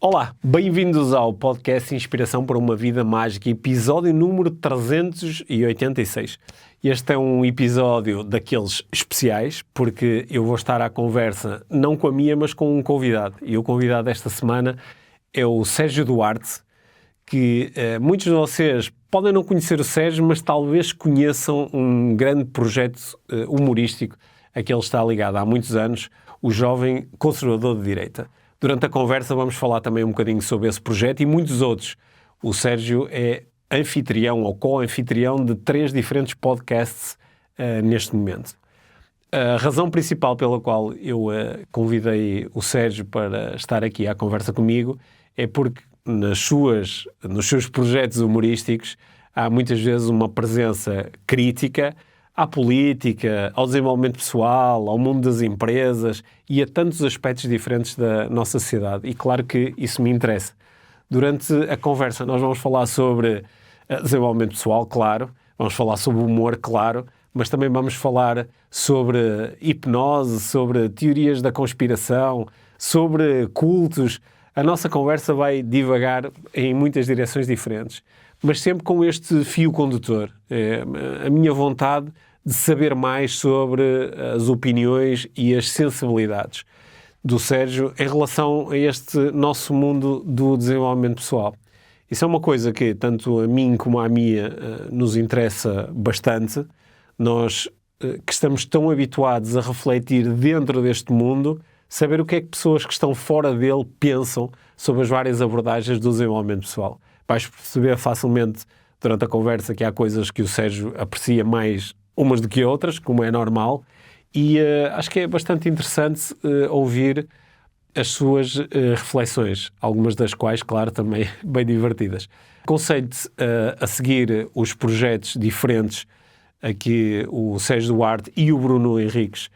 Olá, bem-vindos ao podcast Inspiração para uma Vida Mágica, episódio número 386. Este é um episódio daqueles especiais, porque eu vou estar à conversa, não com a minha, mas com um convidado. E o convidado desta semana é o Sérgio Duarte, que muitos de vocês podem não conhecer o Sérgio, mas talvez conheçam um grande projeto humorístico a que ele está ligado há muitos anos, o Jovem Conservador de Direita. Durante a conversa vamos falar também um bocadinho sobre esse projeto e muitos outros. O Sérgio é anfitrião ou co-anfitrião de 3 diferentes podcasts neste momento. A razão principal pela qual eu convidei o Sérgio para estar aqui à conversa comigo é porque nos seus projetos humorísticos há muitas vezes uma presença crítica à política, ao desenvolvimento pessoal, ao mundo das empresas e a tantos aspectos diferentes da nossa sociedade. E claro que isso me interessa. Durante a conversa nós vamos falar sobre desenvolvimento pessoal, claro, vamos falar sobre humor, claro, mas também vamos falar sobre hipnose, sobre teorias da conspiração, sobre cultos. A nossa conversa vai divagar em muitas direções diferentes, mas sempre com este fio condutor. A minha vontade de saber mais sobre as opiniões e as sensibilidades do Sérgio em relação a este nosso mundo do desenvolvimento pessoal. Isso é uma coisa que tanto a mim como a Mia nos interessa bastante. Nós que estamos tão habituados a refletir dentro deste mundo, saber o que é que pessoas que estão fora dele pensam sobre as várias abordagens do desenvolvimento pessoal. Vais perceber facilmente durante a conversa que há coisas que o Sérgio aprecia mais umas do que outras, como é normal, e acho que é bastante interessante ouvir as suas reflexões, algumas das quais, claro, também bem divertidas. Aconselho-te a seguir os projetos diferentes a que o Sérgio Duarte e o Bruno Henriques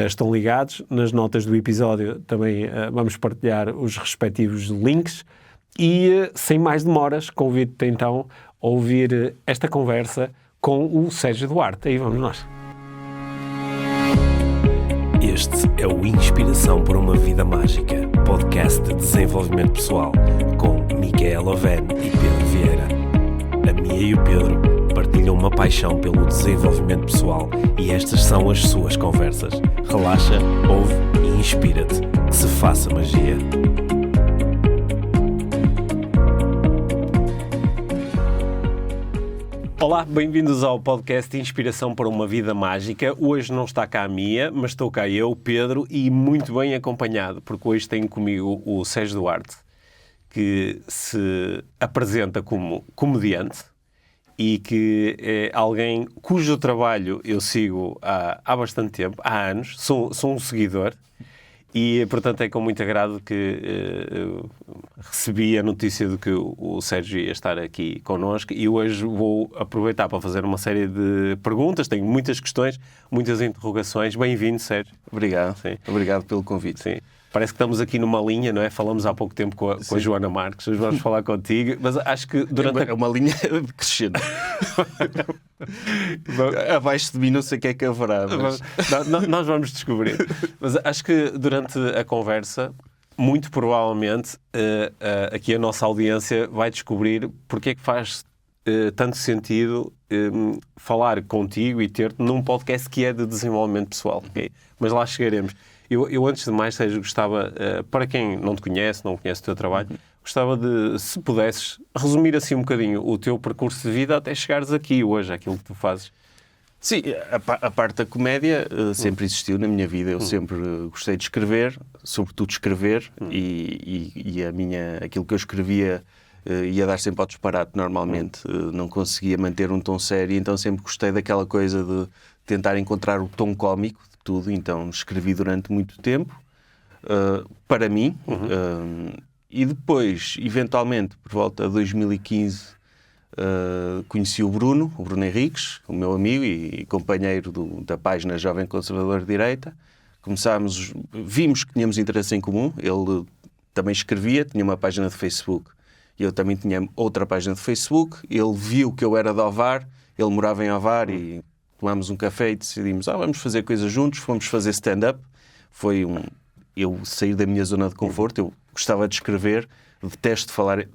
estão ligados. Nas notas do episódio também vamos partilhar os respectivos links. E, sem mais demoras, convido-te então a ouvir esta conversa com o Sérgio Duarte. Aí vamos nós. Este é o Inspiração para uma Vida Mágica, podcast de desenvolvimento pessoal, com Micaela Oven e Pedro Vieira. A Mia e o Pedro partilham uma paixão pelo desenvolvimento pessoal e estas são as suas conversas. Relaxa, ouve e inspira-te. Que se faça magia. Olá, bem-vindos ao podcast Inspiração para uma Vida Mágica. Hoje não está cá a Mia, mas estou cá eu, Pedro, e muito bem acompanhado, porque hoje tenho comigo o Sérgio Duarte, que se apresenta como comediante e que é alguém cujo trabalho eu sigo há bastante tempo, há anos, sou um seguidor. E, portanto, é com muito agrado que recebi a notícia de que o Sérgio ia estar aqui connosco e hoje vou aproveitar para fazer uma série de perguntas. Tenho muitas questões, muitas interrogações. Bem-vindo, Sérgio. Obrigado. Sim. Obrigado pelo convite. Sim. Parece que estamos aqui numa linha, não é? Falamos há pouco tempo com a Joana Marques, hoje vamos falar contigo, mas acho que durante É uma linha crescente. Abaixo de mim não sei o que é que haverá, mas... Nós vamos descobrir. Mas acho que durante a conversa, muito provavelmente, aqui a nossa audiência vai descobrir porque é que faz tanto sentido falar contigo e ter-te num podcast que é de desenvolvimento pessoal. Okay? Mas lá chegaremos. Eu antes de mais, Sérgio, gostava, para quem não te conhece, não conhece o teu trabalho, gostava de, se pudesses, resumir assim um bocadinho o teu percurso de vida até chegares aqui hoje, aquilo que tu fazes. Sim, a parte da comédia sempre existiu na minha vida. Eu sempre gostei de escrever, sobretudo escrever, e aquilo que eu escrevia ia dar sempre ao disparate normalmente. Não conseguia manter um tom sério, então sempre gostei daquela coisa de tentar encontrar o tom cómico de tudo. Então escrevi durante muito tempo, para mim, e depois, eventualmente, por volta de 2015, conheci o Bruno Henriques, o meu amigo e companheiro da página Jovem Conservador de Direita. Vimos que tínhamos interesse em comum. Ele também escrevia, tinha uma página de Facebook. Eu também tinha outra página de Facebook. Ele viu que eu era de Ovar, ele morava em Ovar e tomámos um café e decidimos, vamos fazer coisas juntos, fomos fazer stand-up. Eu sair da minha zona de conforto, eu gostava de escrever, detesto falar...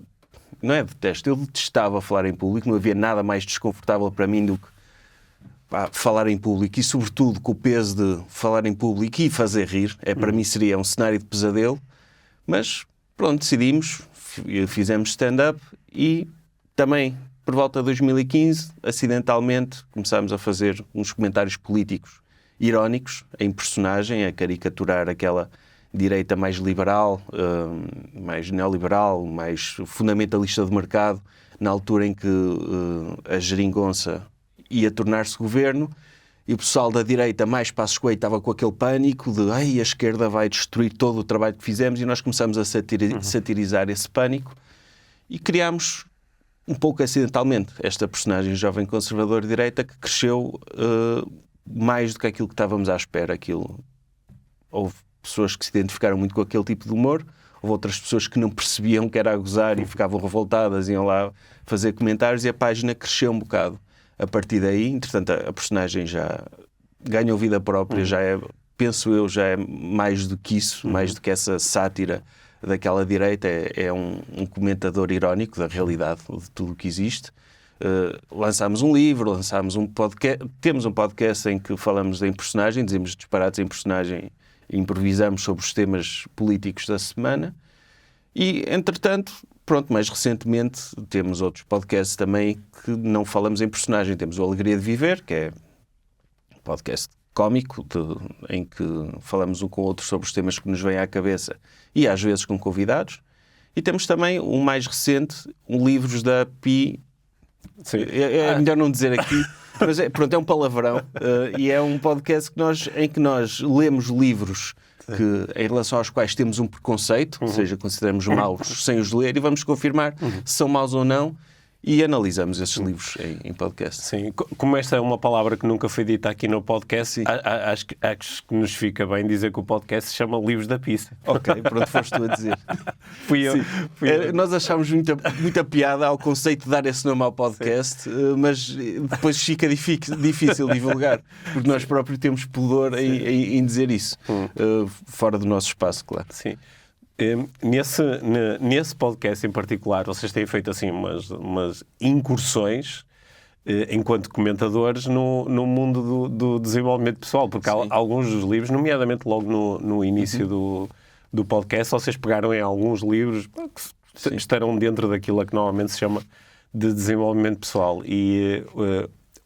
Não é detesto, eu detestava falar em público, não havia nada mais desconfortável para mim do que falar em público, e sobretudo com o peso de falar em público e fazer rir. Para mim seria um cenário de pesadelo, mas pronto, decidimos, fizemos stand-up e também, por volta de 2015, acidentalmente, começámos a fazer uns comentários políticos irónicos em personagem, a caricaturar aquela direita mais liberal, mais neoliberal, mais fundamentalista de mercado, na altura em que a geringonça ia tornar-se governo, e o pessoal da direita mais Passos Coelho estava com aquele pânico de a esquerda vai destruir todo o trabalho que fizemos, e nós começamos a satirizar esse pânico e criámos um pouco acidentalmente esta personagem jovem conservador de direita que cresceu mais do que aquilo que estávamos à espera. Houve pessoas que se identificaram muito com aquele tipo de humor, houve outras pessoas que não percebiam que era a gozar e ficavam revoltadas, iam lá fazer comentários, e a página cresceu um bocado. A partir daí, entretanto, a personagem já ganhou vida própria, já é, penso eu, já é mais do que isso, mais do que essa sátira daquela direita, é um comentador irónico da realidade, de tudo o que existe. Lançámos um livro, lançámos um podcast, temos um podcast em que falamos em personagem, dizemos disparates em personagem, improvisamos sobre os temas políticos da semana, e, entretanto, pronto, mais recentemente temos outros podcasts também que não falamos em personagem. Temos o Alegria de Viver, que é um podcast cómico, em que falamos um com o outro sobre os temas que nos vêm à cabeça e às vezes com convidados. E temos também o mais recente, um livros da Pi. É melhor não dizer aqui, mas é um palavrão, e é um podcast em que nós lemos livros em relação aos quais temos um preconceito, ou seja, consideramos maus sem os ler, e vamos confirmar se são maus ou não, e analisamos esses livros em podcast. Sim, como esta é uma palavra que nunca foi dita aqui no podcast, acho que nos fica bem dizer que o podcast se chama Livros da Pista. Ok, pronto, foste tu a dizer. Fui eu. Nós achámos muita piada ao conceito de dar esse nome ao podcast, mas depois fica difícil divulgar, porque nós próprios temos pudor em dizer isso, fora do nosso espaço, claro. Sim. Nesse podcast em particular, vocês têm feito assim umas incursões enquanto comentadores no mundo do desenvolvimento pessoal, porque alguns dos livros, nomeadamente logo no início do podcast, vocês pegaram em alguns livros que estarão dentro daquilo a que normalmente se chama de desenvolvimento pessoal, e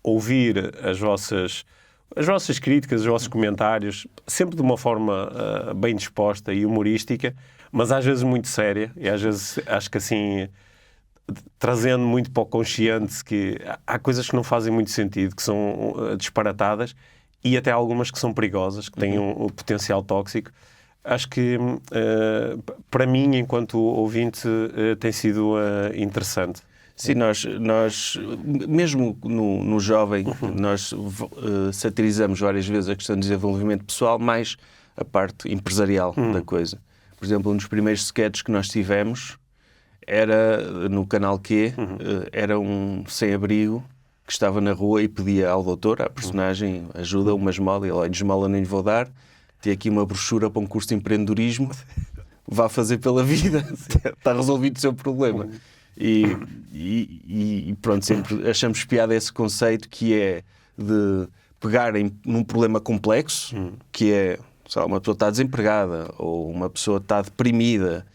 ouvir as vossas críticas, os vossos comentários, sempre de uma forma bem disposta e humorística, mas às vezes muito séria, e às vezes acho que assim, trazendo muito para o consciente que há coisas que não fazem muito sentido, que são disparatadas, e até algumas que são perigosas, que têm um potencial tóxico. Acho que, para mim, enquanto ouvinte, tem sido interessante. Sim, nós mesmo no jovem, nós satirizamos várias vezes a questão do desenvolvimento pessoal, mais a parte empresarial da coisa. Por exemplo, um dos primeiros sketches que nós tivemos era no canal Q, era um sem-abrigo que estava na rua e pedia ao doutor, à personagem, ajuda, uma esmola, e ele, de esmola nem lhe vou dar, tem aqui uma brochura para um curso de empreendedorismo, vá fazer pela vida, está resolvido o seu problema. E pronto, sempre achamos piada esse conceito, que é de pegarem num problema complexo, que é, sei lá, uma pessoa está desempregada ou uma pessoa está deprimida,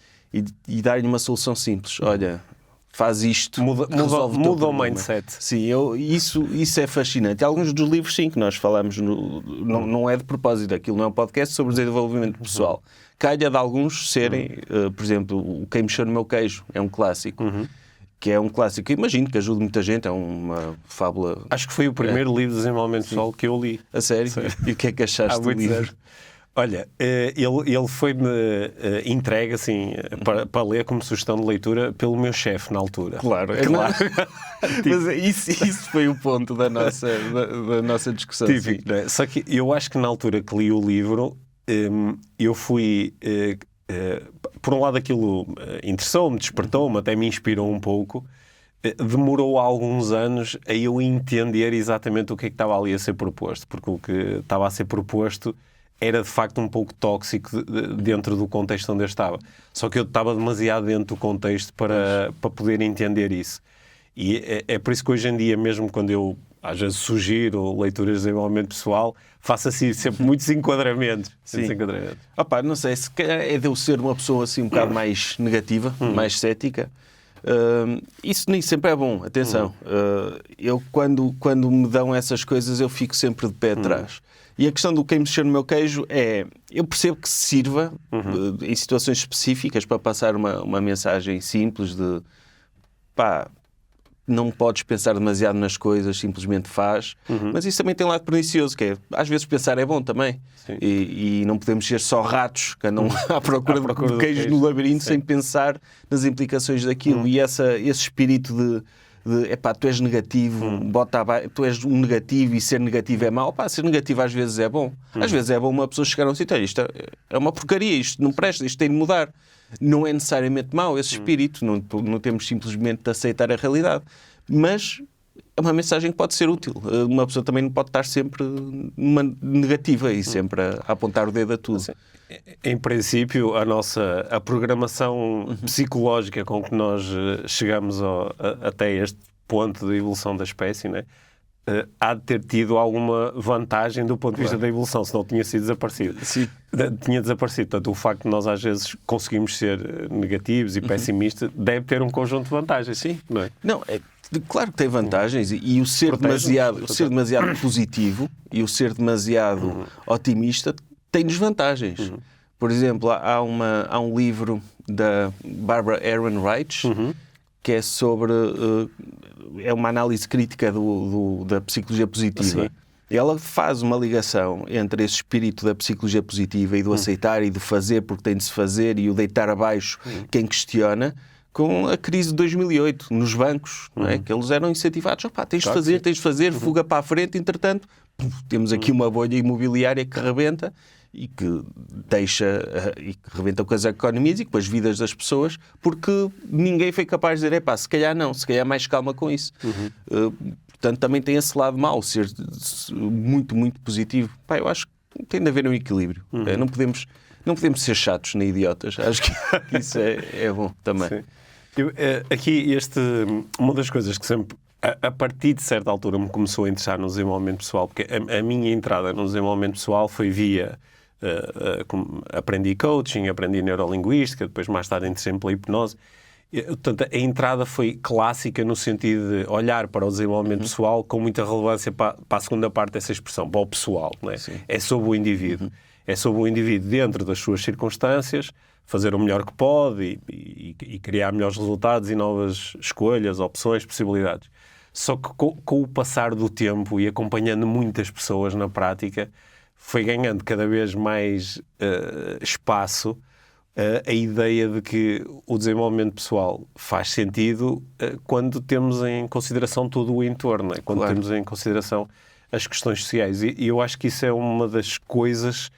e dar-lhe uma solução simples. Olha, faz isto, muda o mindset. Sim, isso é fascinante. Alguns dos livros, sim, que nós falamos, não é de propósito, aquilo não é um podcast sobre desenvolvimento pessoal. Calha de alguns serem, por exemplo, o Quem Mexeu no Meu Queijo, é um clássico. Que é um clássico, imagino que ajude muita gente, é uma fábula... Acho que foi o primeiro livro de desenvolvimento pessoal que eu li. A sério? E o que é que achaste do livro? Olha, ele foi-me entregue assim, para ler como sugestão de leitura pelo meu chefe na altura. Claro. Mas isso foi o ponto da nossa discussão. Típico, não é? Só que eu acho que na altura que li o livro, eu fui... por um lado aquilo interessou-me, despertou-me, até me inspirou um pouco. Demorou alguns anos a eu entender exatamente o que é que estava ali a ser proposto, porque o que estava a ser proposto era de facto um pouco tóxico dentro do contexto onde eu estava. Só que eu estava demasiado dentro do contexto para poder entender isso. E é por isso que hoje em dia, mesmo quando eu às vezes sugiro leituras de desenvolvimento pessoal, faço assim sempre muitos enquadramentos. Não sei, se calhar é de eu ser uma pessoa assim um bocado mais negativa, mais cética. Isso nem sempre é bom, atenção. Eu quando me dão essas coisas eu fico sempre de pé atrás. E a questão do quem mexer no meu queijo é, eu percebo que se sirva em situações específicas para passar uma mensagem simples de não podes pensar demasiado nas coisas, simplesmente faz. Mas isso também tem um lado pernicioso, que é, às vezes pensar é bom também. E não podemos ser só ratos que andam à procura de queijo no labirinto sem pensar nas implicações daquilo. E esse espírito de tu és negativo, tu és um negativo e ser negativo é mau. Ser negativo às vezes é bom. Às vezes é bom uma pessoa chegar a um sítio, isto é uma porcaria, isto não presta, isto tem de mudar. Não é necessariamente mau esse espírito, não temos simplesmente de aceitar a realidade. Mas é uma mensagem que pode ser útil. Uma pessoa também não pode estar sempre numa negativa e sempre a apontar o dedo a tudo. Em princípio, a programação psicológica com que nós chegamos até este ponto de evolução da espécie, né, há de ter tido alguma vantagem do ponto de vista da evolução, senão tinha sido desaparecido. Tinha desaparecido. Portanto, o facto de nós às vezes conseguimos ser negativos e pessimistas deve ter um conjunto de vantagens. Não é? Não, claro que tem vantagens e o ser demasiado positivo e o ser demasiado otimista tem desvantagens. Por exemplo, há um livro da Barbara Ehrenreich que é sobre... é uma análise crítica da psicologia positiva. E ela faz uma ligação entre esse espírito da psicologia positiva e do aceitar e do fazer porque tem de se fazer e o deitar abaixo quem questiona, com a crise de 2008 nos bancos, não é? Que eles eram incentivados. Tens de fazer, fuga para a frente. Entretanto, temos aqui uma bolha imobiliária que rebenta e que rebenta com as economias e com as vidas das pessoas, porque ninguém foi capaz de dizer, se calhar não, se calhar mais calma com isso. Portanto, também tem esse lado mau, ser muito, muito positivo. Eu acho que tem de haver um equilíbrio. Não podemos ser chatos nem idiotas. Acho que isso é bom também. Aqui, uma das coisas que sempre, a partir de certa altura, me começou a interessar no desenvolvimento pessoal, porque a minha entrada no desenvolvimento pessoal foi via... aprendi coaching, aprendi neurolinguística, depois mais tarde interessei-me pela hipnose. Portanto, a entrada foi clássica no sentido de olhar para o desenvolvimento pessoal com muita relevância para a segunda parte dessa expressão, para o pessoal. Não é? É sobre o indivíduo. É sobre o indivíduo dentro das suas circunstâncias, fazer o melhor que pode e criar melhores resultados e novas escolhas, opções, possibilidades. Só que com o passar do tempo e acompanhando muitas pessoas na prática, foi ganhando cada vez mais espaço a ideia de que o desenvolvimento pessoal faz sentido quando temos em consideração todo o entorno, quando temos em consideração as questões sociais. E eu acho que isso é uma das coisas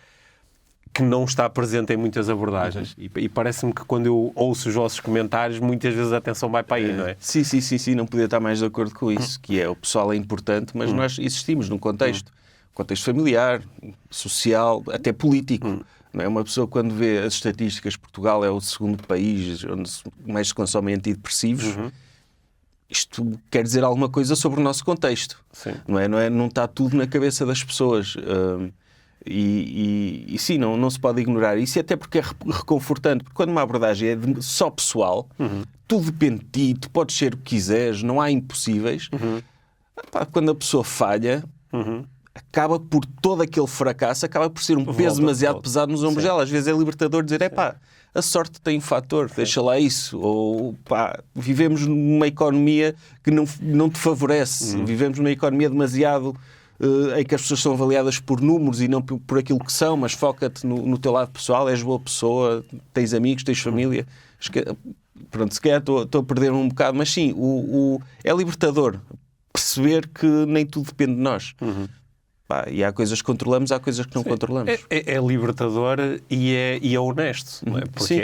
que não está presente em muitas abordagens. E parece-me que quando eu ouço os vossos comentários, muitas vezes a atenção vai para aí, não é? Sim, não podia estar mais de acordo com isso, que é o pessoal é importante, mas nós existimos num contexto familiar, social, até político. Não é? Uma pessoa, quando vê as estatísticas, Portugal é o segundo país onde mais se consomem antidepressivos, isto quer dizer alguma coisa sobre o nosso contexto. Não está tudo na cabeça das pessoas. E sim, não se pode ignorar isso, e até porque é reconfortante, porque quando uma abordagem é só pessoal, tudo depende de ti, tu podes ser o que quiseres, não há impossíveis. Quando a pessoa falha, acaba por todo aquele fracasso, acaba por ser um peso demasiado pesado nos ombros dela. Às vezes é libertador dizer, a sorte tem um fator, deixa lá isso. Ou, vivemos numa economia que não te favorece, vivemos numa economia demasiado... em que as pessoas são avaliadas por números e não por aquilo que são, mas foca-te no teu lado pessoal, és boa pessoa, tens amigos, tens família. Pronto, se calhar estou a perder um bocado, mas sim, é libertador perceber que nem tudo depende de nós. E há coisas que controlamos, há coisas que não controlamos. É libertador e é honesto, não é?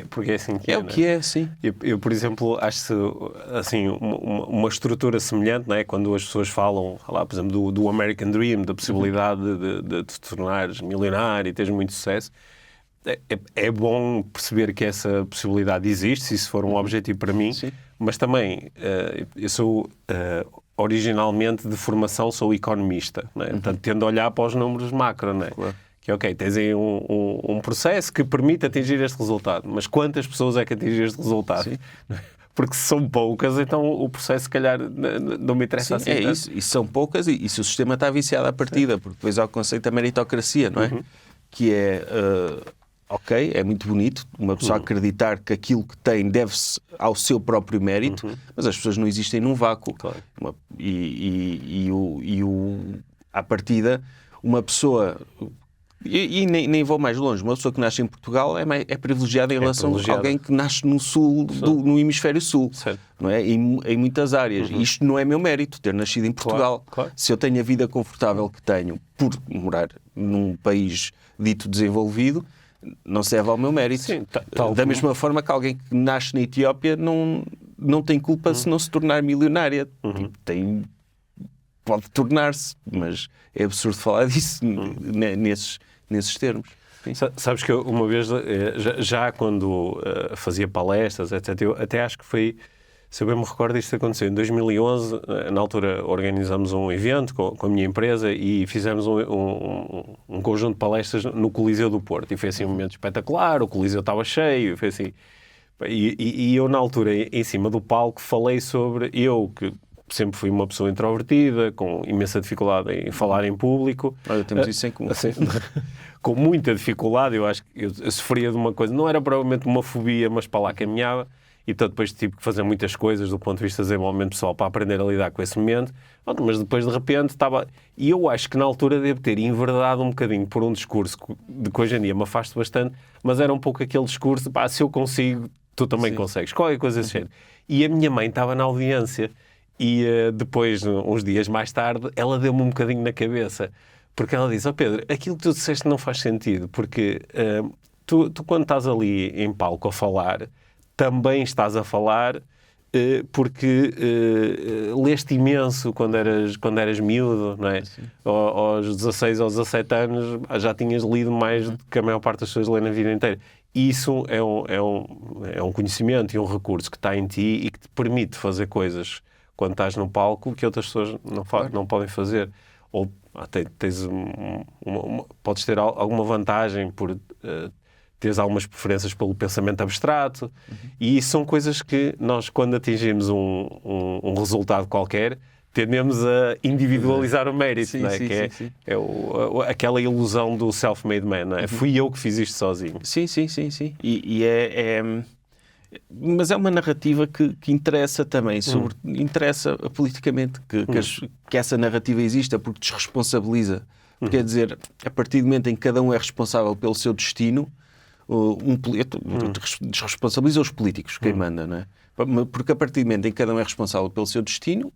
Porque é assim que é. É o que é, sim. Eu, por exemplo, acho assim, uma estrutura semelhante, não é? Quando as pessoas falam, lá, por exemplo, do American Dream, da possibilidade de te tornares milionário e teres muito sucesso, é bom perceber que essa possibilidade existe, se isso for um objetivo para mim, sim. Mas também eu sou... originalmente de formação sou economista, não é? Portanto, tendo a olhar para os números macro, não é? Claro. Que ok, tens aí um processo que permite atingir este resultado, mas quantas pessoas é que atingem este resultado? Sim. Porque se são poucas, então o processo se calhar não me interessa. Sim, assim. É isso, e são poucas e se o sistema está viciado à partida, porque depois há o conceito da meritocracia, não é? Que é... ok, é muito bonito uma pessoa acreditar que aquilo que tem deve-se ao seu próprio mérito, mas as pessoas não existem num vácuo. Claro. À partida, uma pessoa... E nem vou mais longe. Uma pessoa que nasce em Portugal é privilegiada em relação a alguém que nasce no sul, no hemisfério sul. Não é? Em muitas áreas. Isto não é meu mérito, ter nascido em Portugal. Claro. Se eu tenho a vida confortável que tenho por morar num país dito desenvolvido, não serve ao meu mérito. Sim, da mesma forma que alguém que nasce na Etiópia não tem culpa se não se tornar milionária. Pode tornar-se, mas é absurdo falar disso nesses termos. Sim. Sabes que eu, uma vez, já quando fazia palestras, etc., eu até acho que foi... Se eu bem me recordo, isto aconteceu em 2011, na altura organizamos um evento com a minha empresa e fizemos um conjunto de palestras no Coliseu do Porto. E foi assim um momento espetacular, o Coliseu estava cheio, foi assim... E eu, na altura, em cima do palco, falei sobre... Eu, que sempre fui uma pessoa introvertida, com imensa dificuldade em falar em público... Olha, temos isso em comum. Assim, com muita dificuldade, eu acho que eu sofria de uma coisa... Não era provavelmente uma fobia, mas para lá caminhava... E, portanto, depois tive que fazer muitas coisas do ponto de vista de desenvolvimento pessoal para aprender a lidar com esse momento. Mas depois, de repente, estava... E eu acho que na altura devo ter enverdado um bocadinho por um discurso de que hoje em dia me afasto bastante, mas era um pouco aquele discurso de, se eu consigo, tu também consegues. Qualquer coisa desse género. E a minha mãe estava na audiência e depois, uns dias mais tarde, ela deu-me um bocadinho na cabeça. Porque ela disse, Pedro, aquilo que tu disseste não faz sentido, porque tu quando estás ali em palco a falar... também estás a falar porque leste imenso quando eras miúdo, não é? Aos 16 ou 17 anos já tinhas lido mais do que a maior parte das pessoas lê na vida inteira. Isso é um conhecimento e um recurso que está em ti e que te permite fazer coisas quando estás no palco que outras pessoas não podem fazer. Ou podes ter alguma vantagem por... teres algumas preferências pelo pensamento abstrato, e isso são coisas que nós, quando atingimos um resultado qualquer, tendemos a individualizar o mérito, não é? É aquela ilusão do self-made man, não é? Fui eu que fiz isto sozinho. Sim. Mas é uma narrativa que interessa também, interessa politicamente que essa narrativa exista, porque desresponsabiliza. Porque quer dizer, a partir do momento em que cada um é responsável pelo seu destino, desresponsabiliza os políticos, quem manda, não é? Porque a partir do momento em que cada um é responsável pelo seu destino,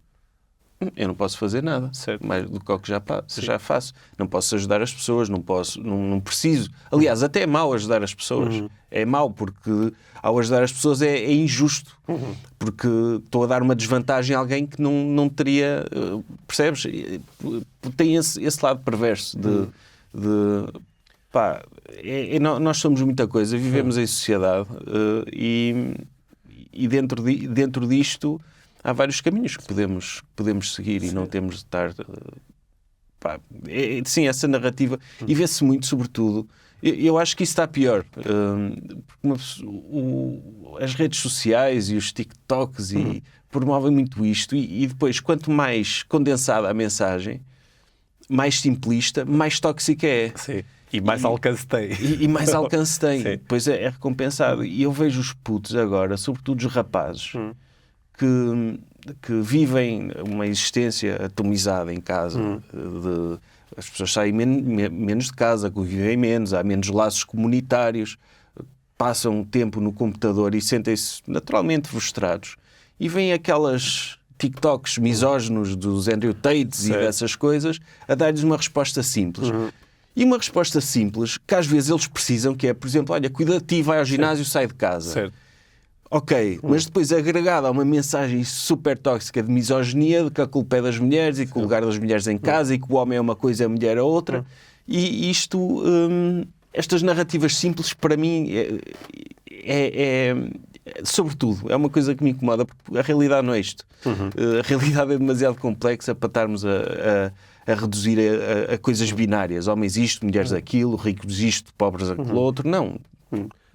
eu não posso fazer nada, certo? Mais do que o que já faço. Não posso ajudar as pessoas, não preciso. Aliás, até é mau ajudar as pessoas. É mau porque ao ajudar as pessoas é injusto. Porque estou a dar uma desvantagem a alguém que não teria... Percebes? Tem esse lado perverso nós somos muita coisa, vivemos em sociedade e dentro disto há vários caminhos que podemos seguir. Sim. E não temos de estar... sim, essa narrativa. E vê-se muito, sobretudo... Eu acho que isso está pior. As redes sociais e os TikToks promovem muito isto. E depois, quanto mais condensada a mensagem, mais simplista, mais tóxica é. Sim. E mais alcance tem. E mais alcance tem. Depois é recompensado. E eu vejo os putos agora, sobretudo os rapazes, que vivem uma existência atomizada em casa. As pessoas saem menos de casa, vivem menos, há menos laços comunitários, passam tempo no computador e sentem-se naturalmente frustrados. E vêm aquelas TikToks misóginos dos Andrew Tates e dessas coisas, a dar-lhes uma resposta simples. E uma resposta simples, que às vezes eles precisam, que é, por exemplo, olha, cuida de ti, vai ao ginásio, sai de casa. Certo. Ok, mas depois agregada a uma mensagem super tóxica de misoginia, de que a culpa é das mulheres e que o lugar das mulheres em casa e que o homem é uma coisa e a mulher é outra. E isto, estas narrativas simples, para mim, sobretudo, é uma coisa que me incomoda, porque a realidade não é isto. A realidade é demasiado complexa para estarmos a reduzir a coisas binárias. Homens isto, mulheres aquilo, ricos isto, pobres aquilo outro. Não.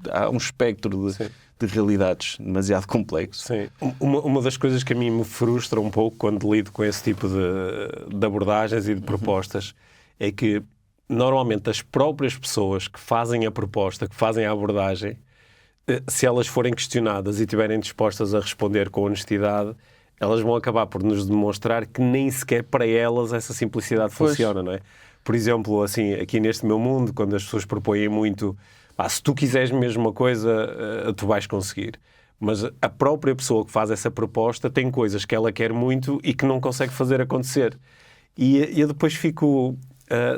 Há um espectro de realidades demasiado complexo. Sim. Uma das coisas que a mim me frustra um pouco quando lido com esse tipo de abordagens e de propostas é que, normalmente, as próprias pessoas que fazem a proposta, que fazem a abordagem, se elas forem questionadas e estiverem dispostas a responder com honestidade, elas vão acabar por nos demonstrar que nem sequer para elas essa simplicidade funciona, não é? Por exemplo, assim, aqui neste meu mundo, quando as pessoas propõem muito, se tu quiseres mesmo uma coisa, tu vais conseguir. Mas a própria pessoa que faz essa proposta tem coisas que ela quer muito e que não consegue fazer acontecer. E eu depois fico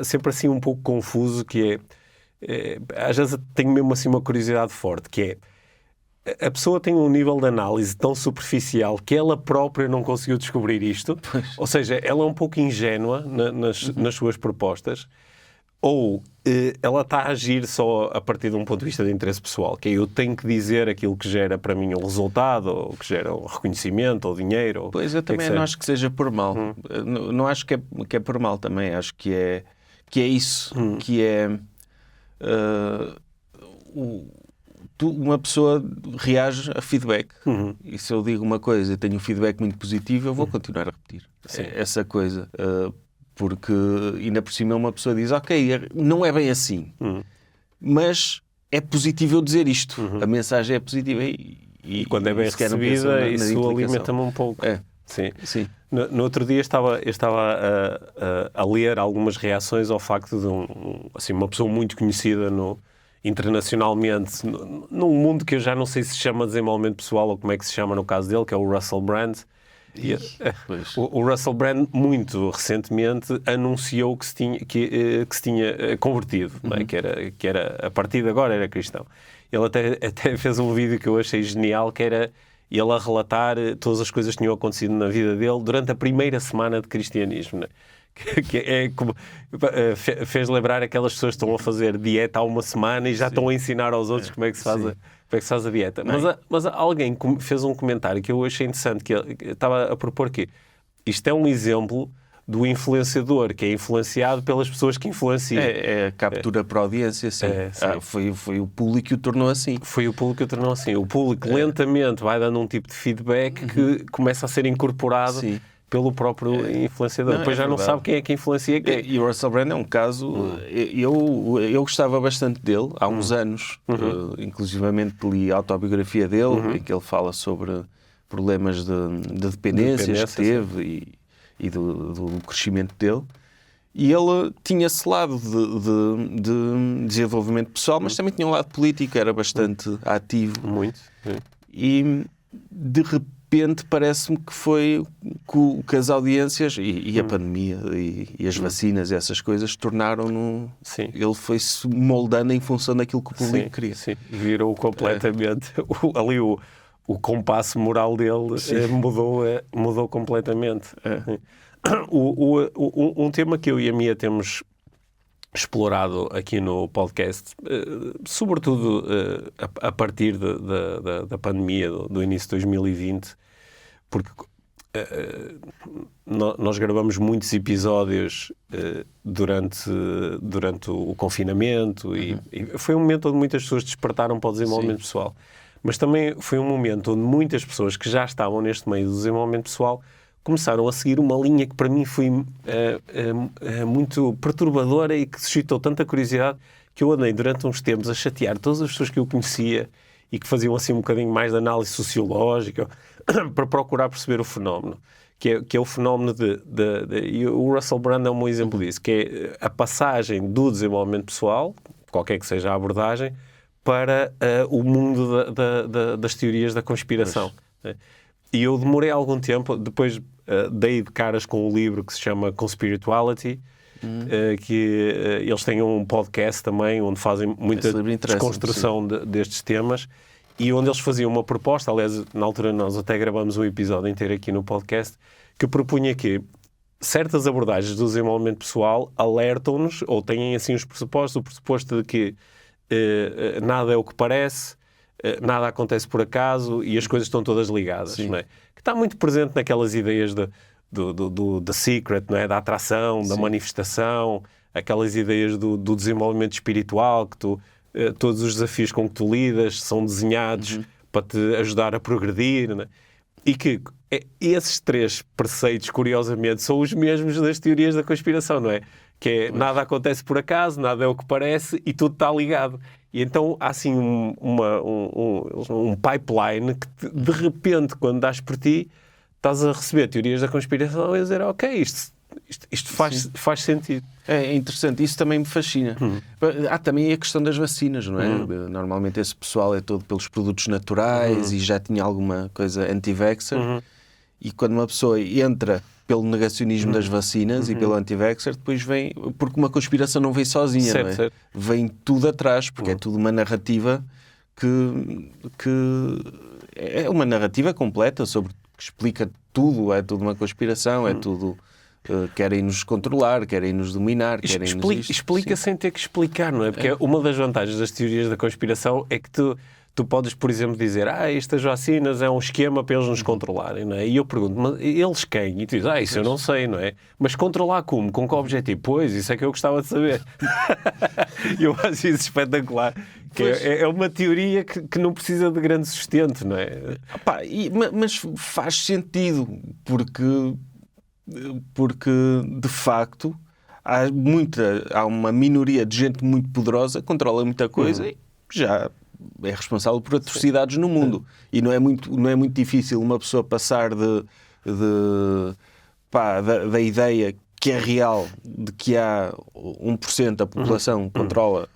sempre assim um pouco confuso, que às vezes tenho mesmo assim uma curiosidade forte, que é, a pessoa tem um nível de análise tão superficial que ela própria não conseguiu descobrir isto. Ou seja, ela é um pouco ingênua nas suas propostas, ou ela está a agir só a partir de um ponto de vista de interesse pessoal, que é, eu tenho que dizer aquilo que gera para mim um resultado, ou que gera um reconhecimento, ou dinheiro. Pois, eu também não acho que seja por mal. Não acho que é por mal também. Acho que é isso, que é... uma pessoa reage a feedback. E se eu digo uma coisa e tenho um feedback muito positivo, eu vou continuar a repetir essa coisa. Porque ainda por cima uma pessoa diz, ok, não é bem assim, mas é positivo eu dizer isto. A mensagem é positiva. E quando é bem recebida, isso alimenta-me um pouco. Sim. No outro dia eu estava a ler algumas reações ao facto de uma pessoa muito conhecida internacionalmente, num mundo que eu já não sei se chama desenvolvimento pessoal ou como é que se chama no caso dele, que é o Russell Brand. O Russell Brand, muito recentemente, anunciou que se tinha convertido, não é? que era, a partir de agora era cristão. Ele até fez um vídeo que eu achei genial, que era ele a relatar todas as coisas que tinham acontecido na vida dele durante a primeira semana de cristianismo, não é? Que é como fez lembrar aquelas pessoas que estão a fazer dieta há uma semana e já estão a ensinar aos outros como é que se faz a dieta. Mas alguém fez um comentário que eu achei interessante, que ele estava a propor que isto é um exemplo do influenciador, que é influenciado pelas pessoas que influenciam. É a captura para a audiência, sim. Foi o público que o tornou assim. Foi o público que o tornou assim. O público lentamente vai dando um tipo de feedback que começa a ser incorporado pelo próprio influenciador. Depois já não sabe quem é que influencia quem. E o Russell Brand é um caso... Eu gostava bastante dele há uns anos. Inclusivamente li a autobiografia dele, em que ele fala sobre problemas de dependências que teve e do crescimento dele. E ele tinha esse lado de desenvolvimento pessoal, mas também tinha um lado político, era bastante ativo. Muito. E de repente parece-me que as audiências e a pandemia e as vacinas e essas coisas tornaram-no... Ele foi-se moldando em função daquilo que o público queria. Sim. Virou completamente... Ali o compasso moral dele mudou completamente. Um tema que eu e a Mia temos explorado aqui no podcast, sobretudo a partir da pandemia, do início de 2020, porque nós gravamos muitos episódios durante o confinamento e foi um momento onde muitas pessoas despertaram para o desenvolvimento pessoal. Mas também foi um momento onde muitas pessoas que já estavam neste meio do desenvolvimento pessoal começaram a seguir uma linha que para mim foi muito perturbadora e que suscitou tanta curiosidade que eu andei durante uns tempos a chatear todas as pessoas que eu conhecia e que faziam assim um bocadinho mais de análise sociológica para procurar perceber o fenómeno, que é o fenómeno e o Russell Brand é um bom exemplo disso, que é a passagem do desenvolvimento pessoal, qualquer que seja a abordagem, para o mundo das teorias da conspiração. E eu demorei algum tempo, depois dei de caras com um livro que se chama Conspirituality, que eles têm um podcast também, onde fazem muita desconstrução destes temas, e onde eles faziam uma proposta, aliás, na altura nós até gravamos um episódio inteiro aqui no podcast, que propunha que certas abordagens do desenvolvimento pessoal alertam-nos, ou têm assim os pressupostos, o pressuposto de que nada é o que parece, nada acontece por acaso e as coisas estão todas ligadas, não é? Que está muito presente naquelas ideias do The Secret, não é? Da atração, da manifestação, aquelas ideias do desenvolvimento espiritual, que todos os desafios com que tu lidas são desenhados para te ajudar a progredir, não é? E que esses 3 preceitos, curiosamente, são os mesmos das teorias da conspiração, não é? Que é nada acontece por acaso, nada é o que parece e tudo está ligado. E então há assim um pipeline que de repente, quando dás por ti, estás a receber teorias da conspiração e a dizer, ok, isto faz sentido. É interessante, isso também me fascina. Há também a questão das vacinas, não é? Normalmente esse pessoal é todo pelos produtos naturais e já tinha alguma coisa anti-vaxxer. E quando uma pessoa entra pelo negacionismo das vacinas e pelo anti-vaxxer, depois vem... Porque uma conspiração não vem sozinha, certo, não é? Certo. Vem tudo atrás, porque é tudo uma narrativa que é uma narrativa completa que explica tudo. É tudo uma conspiração, é tudo... querem nos controlar, querem nos dominar, querem nos... Explica sem ter que explicar, não é? Porque uma das vantagens das teorias da conspiração é que tu podes, por exemplo, dizer estas vacinas é um esquema para eles nos controlarem, não é? E eu pergunto, mas eles quem? E tu dizes, isso eu não sei, não é? Mas controlar como? Com que objetivo? Pois, isso é que eu gostava de saber. Eu acho isso espetacular. Que é uma teoria que não precisa de grande sustento, não é? Mas faz sentido, porque de facto há uma minoria de gente muito poderosa que controla muita coisa e já é responsável por atrocidades no mundo. E não é muito difícil uma pessoa passar da ideia que é real, de que há 1% da população que controla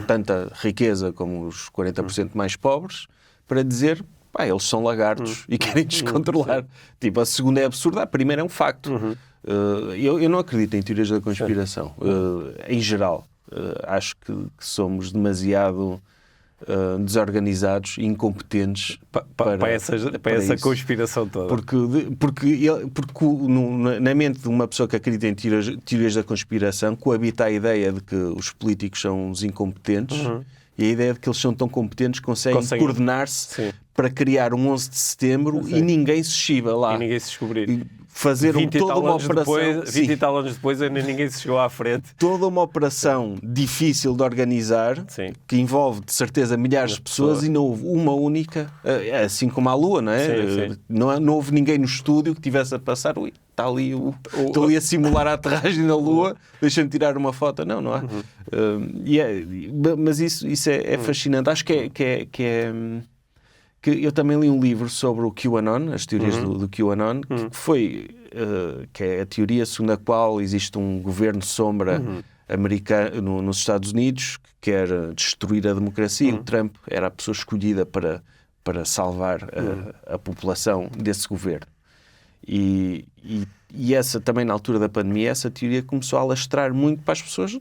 tanta riqueza como os 40% mais pobres, para dizer... eles são lagartos e querem descontrolar. Tipo, a segunda é absurda, a primeira é um facto. Eu não acredito em teorias da conspiração. Em geral, acho que somos demasiado desorganizados e incompetentes para essa conspiração toda. Porque na mente de uma pessoa que acredita em teorias da conspiração coabita a ideia de que os políticos são os incompetentes e a ideia de que eles são tão competentes que conseguem coordenar-se para criar um 11 de setembro e ninguém se chiva lá. E ninguém se descobrir. Fazer toda uma operação... 20 e tal anos depois ainda ninguém se chegou à frente. Toda uma operação difícil de organizar, que envolve, de certeza, milhares de pessoas e não houve uma única, assim como a Lua, não é? Não houve ninguém no estúdio que tivesse a passar... Está ali, estou ali a simular a aterragem na Lua, deixa-me tirar uma foto. Não há. Mas isso é fascinante. Acho que eu também li um livro sobre o QAnon, as teorias do QAnon, que é a teoria segundo a qual existe um governo sombra americano nos Estados Unidos que quer destruir a democracia. O Trump era a pessoa escolhida para salvar a população desse governo. E essa também, na altura da pandemia, essa teoria começou a alastrar muito para as pessoas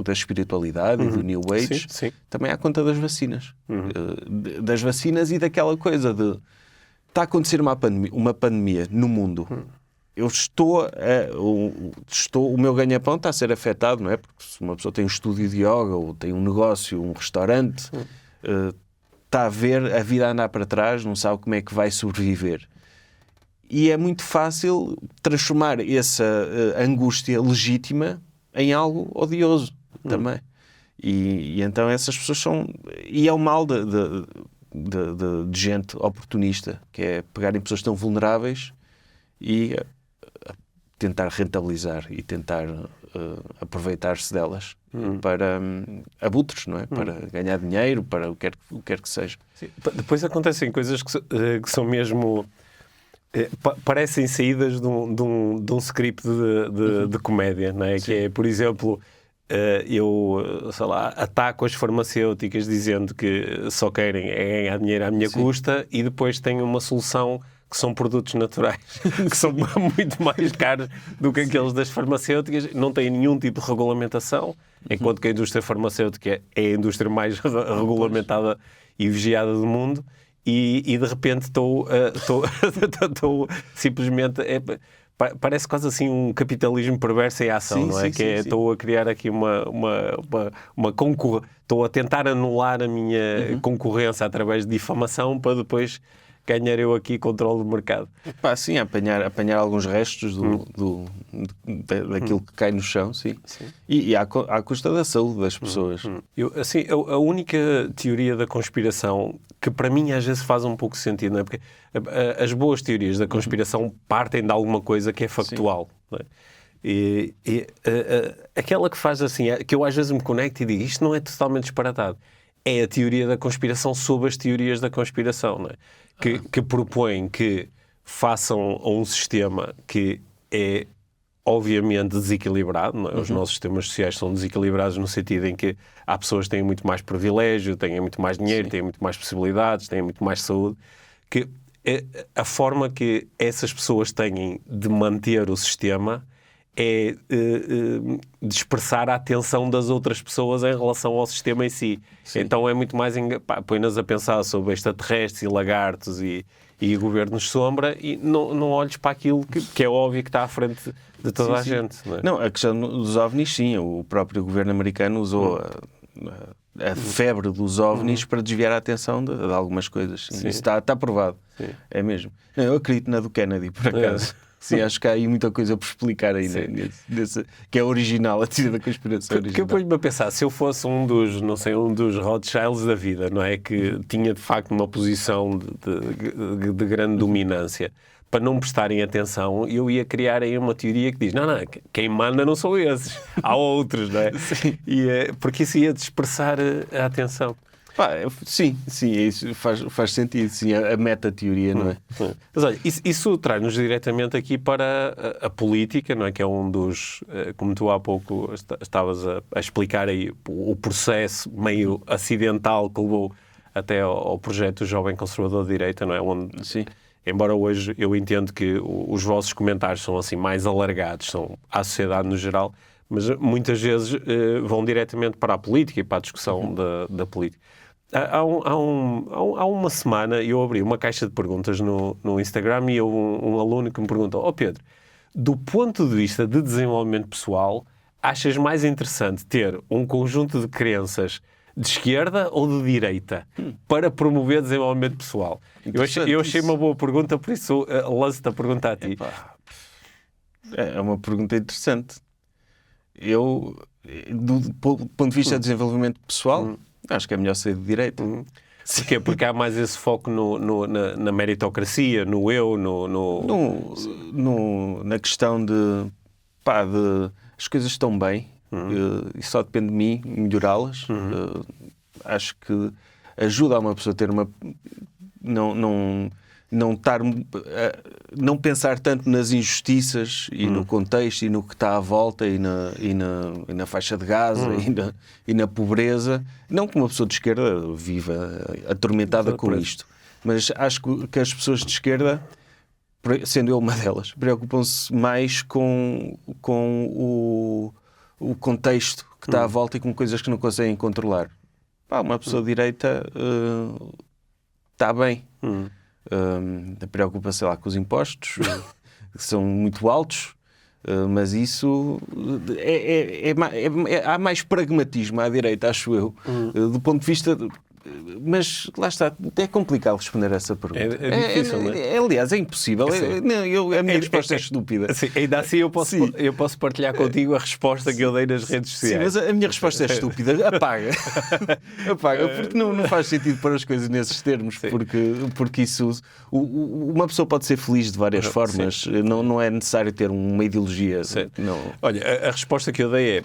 da espiritualidade e do New Age, também à conta das vacinas. Das vacinas e daquela coisa de está a acontecer uma pandemia no mundo. O meu ganha-pão está a ser afetado, não é? Porque se uma pessoa tem um estúdio de yoga ou tem um negócio, um restaurante, está a ver a vida andar para trás, não sabe como é que vai sobreviver. E é muito fácil transformar essa angústia legítima em algo odioso também. E então essas pessoas são... E é o mal de gente oportunista, que é pegarem pessoas tão vulneráveis e tentar rentabilizar e tentar aproveitar-se delas para abutres, não é? Para ganhar dinheiro, para o que quer que seja. Sim. Depois acontecem coisas que são mesmo... parecem saídas de um script de comédia, não é? Que é, por exemplo, eu, sei lá, ataco as farmacêuticas dizendo que só querem ganhar dinheiro à minha custa, e depois tenho uma solução que são produtos naturais, que são muito mais caros do que aqueles das farmacêuticas, não têm nenhum tipo de regulamentação, enquanto que a indústria farmacêutica é a indústria mais regulamentada e vigiada do mundo, e de repente estou simplesmente... Parece quase assim um capitalismo perverso em ação, não é? Estou a criar aqui uma concorrência, estou a tentar anular a minha concorrência através de difamação para depois ganhar eu aqui controle do mercado. Sim, apanhar alguns restos daquilo que cai no chão, sim. E à custa da saúde das pessoas. A única teoria da conspiração que para mim às vezes faz um pouco sentido, não é? Porque as boas teorias da conspiração partem de alguma coisa que é factual, não é? E aquela que faz assim, que eu às vezes me conecto e digo, isto não é totalmente disparatado, é a teoria da conspiração sobre as teorias da conspiração, não é? Que propõem que façam a um sistema que é obviamente desequilibrado, não é? Os nossos sistemas sociais são desequilibrados no sentido em que há pessoas que têm muito mais privilégio, têm muito mais dinheiro, têm muito mais possibilidades, têm muito mais saúde, que a forma que essas pessoas têm de manter o sistema é dispersar a atenção das outras pessoas em relação ao sistema em si. Então é muito mais... põe-nas a pensar sobre extraterrestres e lagartos e governos sombra, e não olhes para aquilo que é óbvio que está à frente de toda a gente. Não é? Não, a questão dos OVNIs, sim. O próprio governo americano usou a febre dos OVNIs para desviar a atenção de algumas coisas. Sim. Isso está provado. Sim. É mesmo. Não, eu acredito na do Kennedy, por acaso. Sim, acho que há aí muita coisa por explicar aí, que é original, a teoria da conspiração original. Que eu ponho-me a pensar, se eu fosse um dos Rothschilds da vida, não é? Que tinha de facto uma posição de grande dominância, para não prestarem atenção, eu ia criar aí uma teoria que diz, não, quem manda não são esses, há outros, não é? Sim. Porque isso ia dispersar a atenção. Sim, isso faz sentido, sim, a meta-teoria, não é? Mas olha, isso traz-nos diretamente aqui para a política, não é? Que é um dos, como tu há pouco estavas a explicar aí, o processo meio acidental que levou até ao projeto Jovem Conservador de Direita, não é? Onde, sim. Embora hoje eu entendo que os vossos comentários são assim mais alargados, são à sociedade no geral, mas muitas vezes vão diretamente para a política e para a discussão da política. Há uma semana eu abri uma caixa de perguntas no Instagram e houve um aluno que me perguntou: Pedro, do ponto de vista de desenvolvimento pessoal, achas mais interessante ter um conjunto de crenças de esquerda ou de direita para promover desenvolvimento pessoal? Eu achei uma boa pergunta, por isso lanço-te a pergunta a ti. É uma pergunta interessante. Eu, do ponto de vista de desenvolvimento pessoal, acho que é melhor ser de direita. Porquê? Porque há mais esse foco na meritocracia, no eu, na questão de as coisas estão bem, e só depende de mim melhorá-las. Acho que ajuda a uma pessoa a ter uma... Não pensar tanto nas injustiças e no contexto e no que está à volta e na faixa de Gaza e na pobreza. Não que uma pessoa de esquerda viva atormentada com isto. Mas acho que as pessoas de esquerda, sendo eu uma delas, preocupam-se mais com o contexto que está à volta e com coisas que não conseguem controlar. Uma pessoa de direita está bem. Preocupa-se, sei lá, com os impostos, que são muito altos, mas isso há mais pragmatismo à direita, acho eu, do ponto de vista... Mas lá está, é complicado responder a essa pergunta. É difícil, não é? Aliás, é impossível. A minha resposta é estúpida. Sim, ainda assim eu posso partilhar contigo a resposta que eu dei nas redes sociais. Sim, mas a minha resposta é estúpida. Apaga, porque não faz sentido pôr as coisas nesses termos, porque isso... Uma pessoa pode ser feliz de várias formas, não é necessário ter uma ideologia. Não. Olha, a resposta que eu dei é...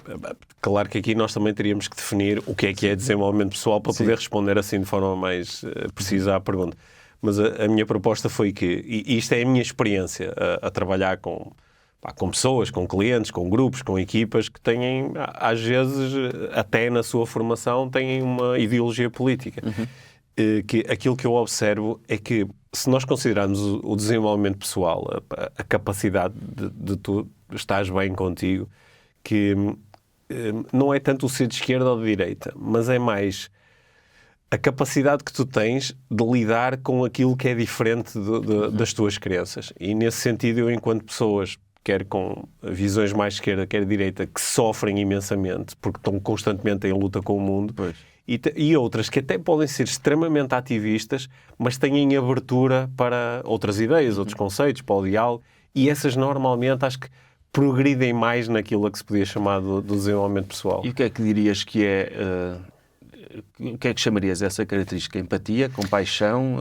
Claro que aqui nós também teríamos que definir o que é desenvolvimento pessoal para poder responder assim de forma mais precisa à pergunta. Mas a minha proposta foi que, e isto é a minha experiência a trabalhar com com pessoas, com clientes, com grupos, com equipas que têm, às vezes, até na sua formação, têm uma ideologia política. Que aquilo que eu observo é que, se nós considerarmos o desenvolvimento pessoal, a capacidade de tu estás bem contigo, que não é tanto o ser de esquerda ou de direita, mas é mais a capacidade que tu tens de lidar com aquilo que é diferente das tuas crenças. E, nesse sentido, eu, enquanto pessoas, quer com visões mais de esquerda, quer de direita, que sofrem imensamente, porque estão constantemente em luta com o mundo, e outras que até podem ser extremamente ativistas, mas têm abertura para outras ideias, outros conceitos, para o diálogo, e essas normalmente acho que progridem mais naquilo a que se podia chamar do desenvolvimento pessoal. E o que é que dirias que é... o que é que chamarias essa característica? Empatia, compaixão,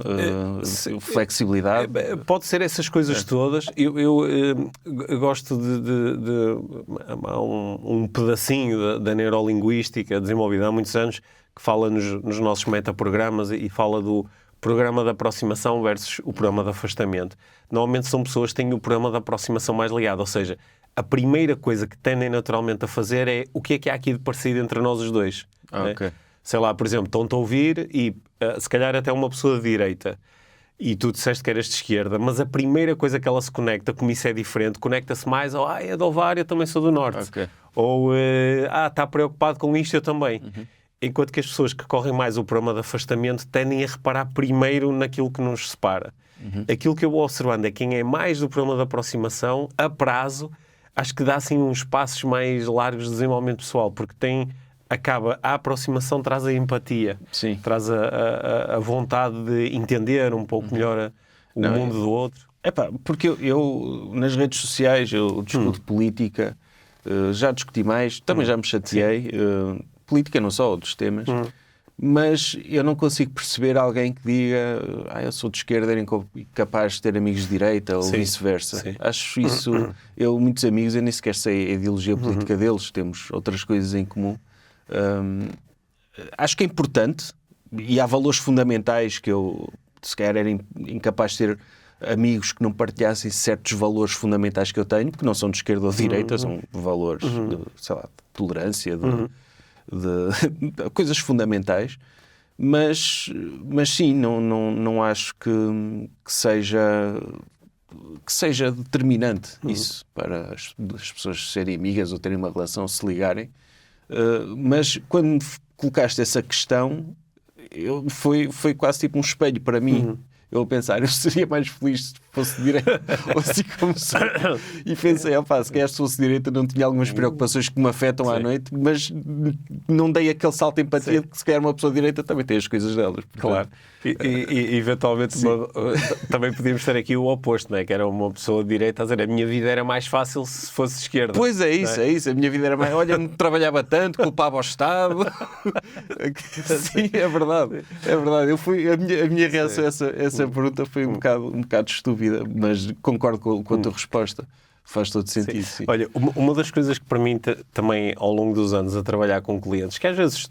flexibilidade? Pode ser essas coisas todas. Eu gosto há um pedacinho da neurolinguística desenvolvida há muitos anos que fala nos nossos metaprogramas e fala do programa de aproximação versus o programa de afastamento. Normalmente são pessoas que têm o programa de aproximação mais ligado, ou seja, a primeira coisa que tendem naturalmente a fazer é o que é que há aqui de parecido entre nós os dois. Ok. Sei lá, por exemplo, estão-te a ouvir e se calhar até uma pessoa de direita e tu disseste que eras de esquerda, mas a primeira coisa que ela se conecta, como isso é diferente, conecta-se mais ao é do Ovar, eu também sou do Norte. Okay. Ou está preocupado com isto, eu também. Enquanto que as pessoas que correm mais o programa de afastamento tendem a reparar primeiro naquilo que nos separa. Aquilo que eu vou observando é quem é mais do programa de aproximação, a prazo, acho que dá assim uns passos mais largos de desenvolvimento pessoal, porque a aproximação traz a empatia, traz a vontade de entender um pouco melhor o mundo do outro. Porque eu nas redes sociais, eu discuto política, já discuti mais, também já me chateei, política não só, outros temas, mas eu não consigo perceber alguém que diga eu sou de esquerda, era incapaz de ter amigos de direita, ou vice-versa. Acho isso, muitos amigos, eu nem sequer sei a ideologia política deles, temos outras coisas em comum. Acho que é importante, e há valores fundamentais que eu se calhar era incapaz de ter amigos que não partilhassem certos valores fundamentais que eu tenho, que não são de esquerda ou de direita, são valores de, sei lá, de tolerância, de coisas fundamentais, mas sim, não acho que seja determinante isso para as pessoas serem amigas ou terem uma relação, se ligarem. Mas quando me colocaste essa questão, foi quase tipo um espelho para mim. Eu a pensar, eu seria mais feliz se fosse direita ou assim como sou. E pensei, se calhar se fosse direita não tinha algumas preocupações que me afetam à noite, mas não dei aquele salto de empatia que se calhar uma pessoa direita também tem as coisas delas. Claro. E eventualmente também podíamos ter aqui o oposto, não é? Que era uma pessoa de direita a dizer a minha vida era mais fácil se fosse de esquerda. Pois é isso. A minha vida era mais... Olha, não trabalhava tanto, culpava o Estado. Sim, é verdade. A minha reação a essa pergunta foi um bocado estúpida, mas concordo com a tua resposta. Faz todo sentido. Sim. Olha, uma das coisas que para mim também ao longo dos anos a trabalhar com clientes, que às vezes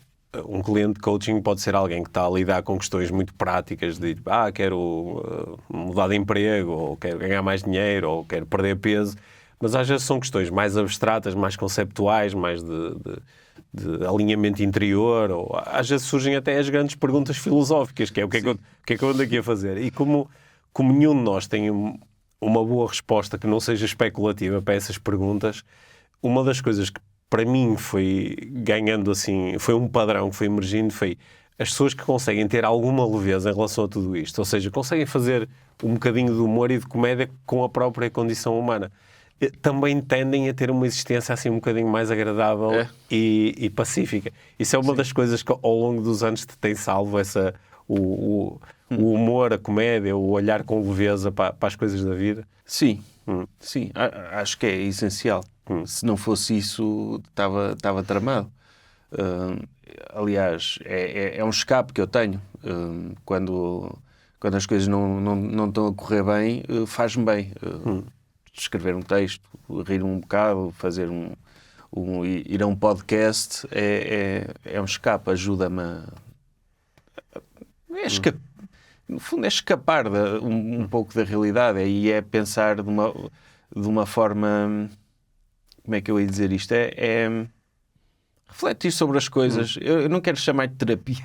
um cliente de coaching pode ser alguém que está a lidar com questões muito práticas de quero mudar de emprego, ou quero ganhar mais dinheiro, ou quero perder peso, mas às vezes são questões mais abstratas, mais conceptuais, mais de alinhamento interior, ou às vezes surgem até as grandes perguntas filosóficas, que é o que é que eu ando aqui a fazer? E como nenhum de nós tem uma boa resposta que não seja especulativa para essas perguntas, uma das coisas que para mim foi ganhando assim, foi um padrão que foi emergindo, foi as pessoas que conseguem ter alguma leveza em relação a tudo isto, ou seja, conseguem fazer um bocadinho de humor e de comédia com a própria condição humana, também tendem a ter uma existência assim um bocadinho mais agradável e pacífica. Isso é uma das coisas que ao longo dos anos te tem salvo o humor, a comédia, o olhar com leveza para as coisas da vida. Sim, acho que é essencial. Se não fosse isso, estava tramado. Aliás, é um escape que eu tenho. Quando as coisas não estão a correr bem, faz-me bem. Escrever um texto, rir um bocado, fazer ir a um podcast, é um escape, ajuda-me no fundo é escapar um pouco da realidade e é pensar de uma forma... Como é que eu ia dizer isto? É refletir sobre as coisas. Eu não quero chamar de terapia,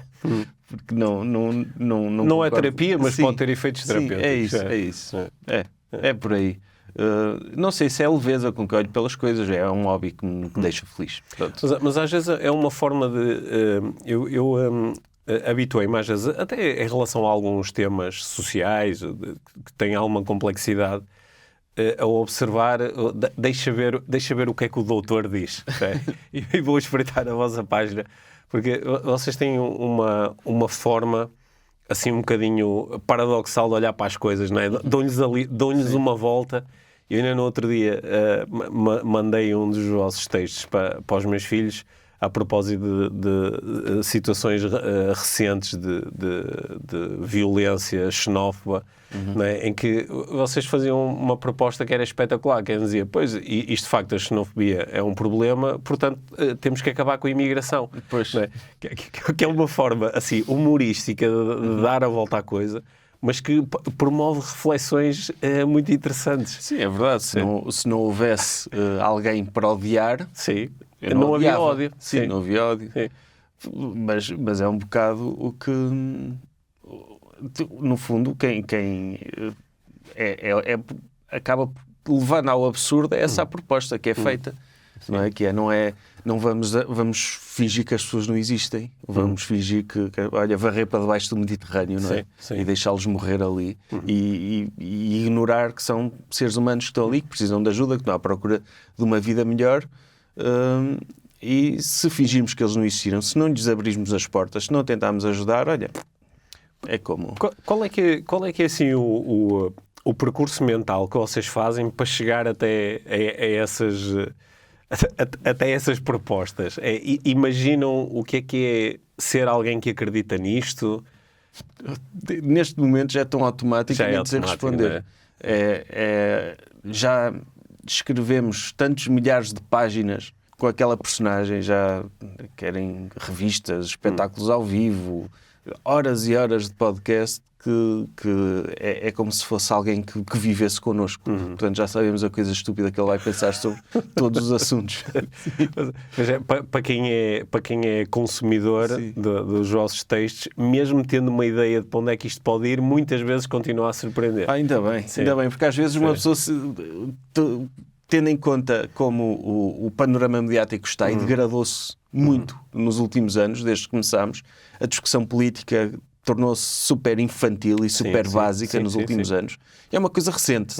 porque não é terapia, mas pode ter efeitos terapêuticos. É isso. É por aí. Não sei se é a leveza com que olho pelas coisas, é um hobby que me deixa feliz. Mas às vezes é uma forma de... Eu habituei-me às vezes, até em relação a alguns temas sociais, que têm alguma complexidade, a observar, deixa ver o que é que o doutor diz. E vou espreitar a vossa página, porque vocês têm uma forma assim um bocadinho paradoxal de olhar para as coisas, não é? Dão-lhes uma volta. Eu ainda no outro dia mandei um dos vossos textos para os meus filhos a propósito de situações recentes de violência xenófoba, não é? Em que vocês faziam uma proposta que era espetacular, que dizia, pois, isto de facto a xenofobia é um problema, portanto temos que acabar com a imigração. Não é? Que é uma forma assim, humorística de dar a volta à coisa, mas que promove reflexões muito interessantes. Sim, é verdade. Se não houvesse alguém para odiar... Sim. Não havia ódio. Sim, não havia ódio. Sim. Mas é um bocado o que, no fundo, quem acaba levando ao absurdo é essa a proposta que é feita. Não vamos fingir que as pessoas não existem. Vamos fingir que olha, varrer para debaixo do Mediterrâneo, não é? Sim. E deixá-los morrer ali. E ignorar que são seres humanos que estão ali, que precisam de ajuda, que estão à procura de uma vida melhor. E se fingirmos que eles não existiram, se não lhes abrirmos as portas, se não tentarmos ajudar, olha, é como... Qual é que é assim o percurso mental que vocês fazem para chegar até essas propostas? Imaginam o que é ser alguém que acredita nisto? Neste momento já é tão automático nem dizer responder. Já escrevemos tantos milhares de páginas com aquela personagem, já querem revistas, espetáculos ao vivo, horas e horas de podcast, que é como se fosse alguém que vivesse connosco. Portanto, já sabemos a coisa estúpida que ele vai pensar sobre todos os assuntos. Mas para quem é consumidor dos vossos textos, mesmo tendo uma ideia de para onde é que isto pode ir, muitas vezes continua a surpreender. Ainda bem, porque às vezes uma pessoa, tendo em conta como o panorama mediático está e degradou-se muito nos últimos anos, desde que começámos, a discussão política tornou-se super infantil e super básica nos últimos anos. É uma coisa recente,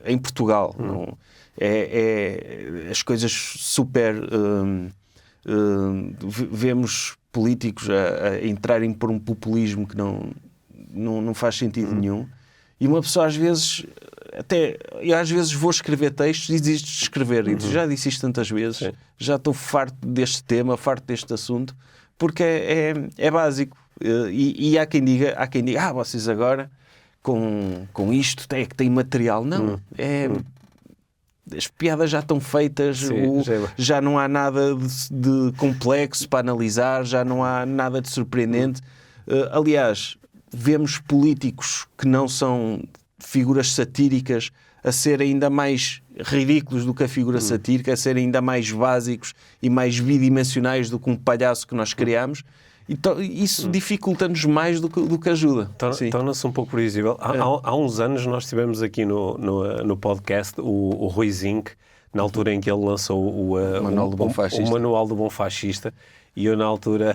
em Portugal. Não, as coisas super... vemos políticos a entrarem por um populismo que não faz sentido nenhum. E uma pessoa às vezes... Eu às vezes vou escrever textos e desisto de escrever. E já disse isto tantas vezes. Já estou farto deste tema, farto deste assunto, porque é básico. E há quem diga, vocês agora com isto têm material. Não, as piadas já estão feitas, já não há nada de complexo para analisar, já não há nada de surpreendente. Aliás, vemos políticos que não são figuras satíricas a ser ainda mais ridículos do que a figura satírica, a serem ainda mais básicos e mais bidimensionais do que um palhaço que nós criamos. Então, isso dificulta-nos mais do que ajuda. Torna-se um pouco previsível. Há uns anos nós tivemos aqui no podcast o Rui Zinck, na altura em que ele lançou o Manual do Bom Fascista, e eu na altura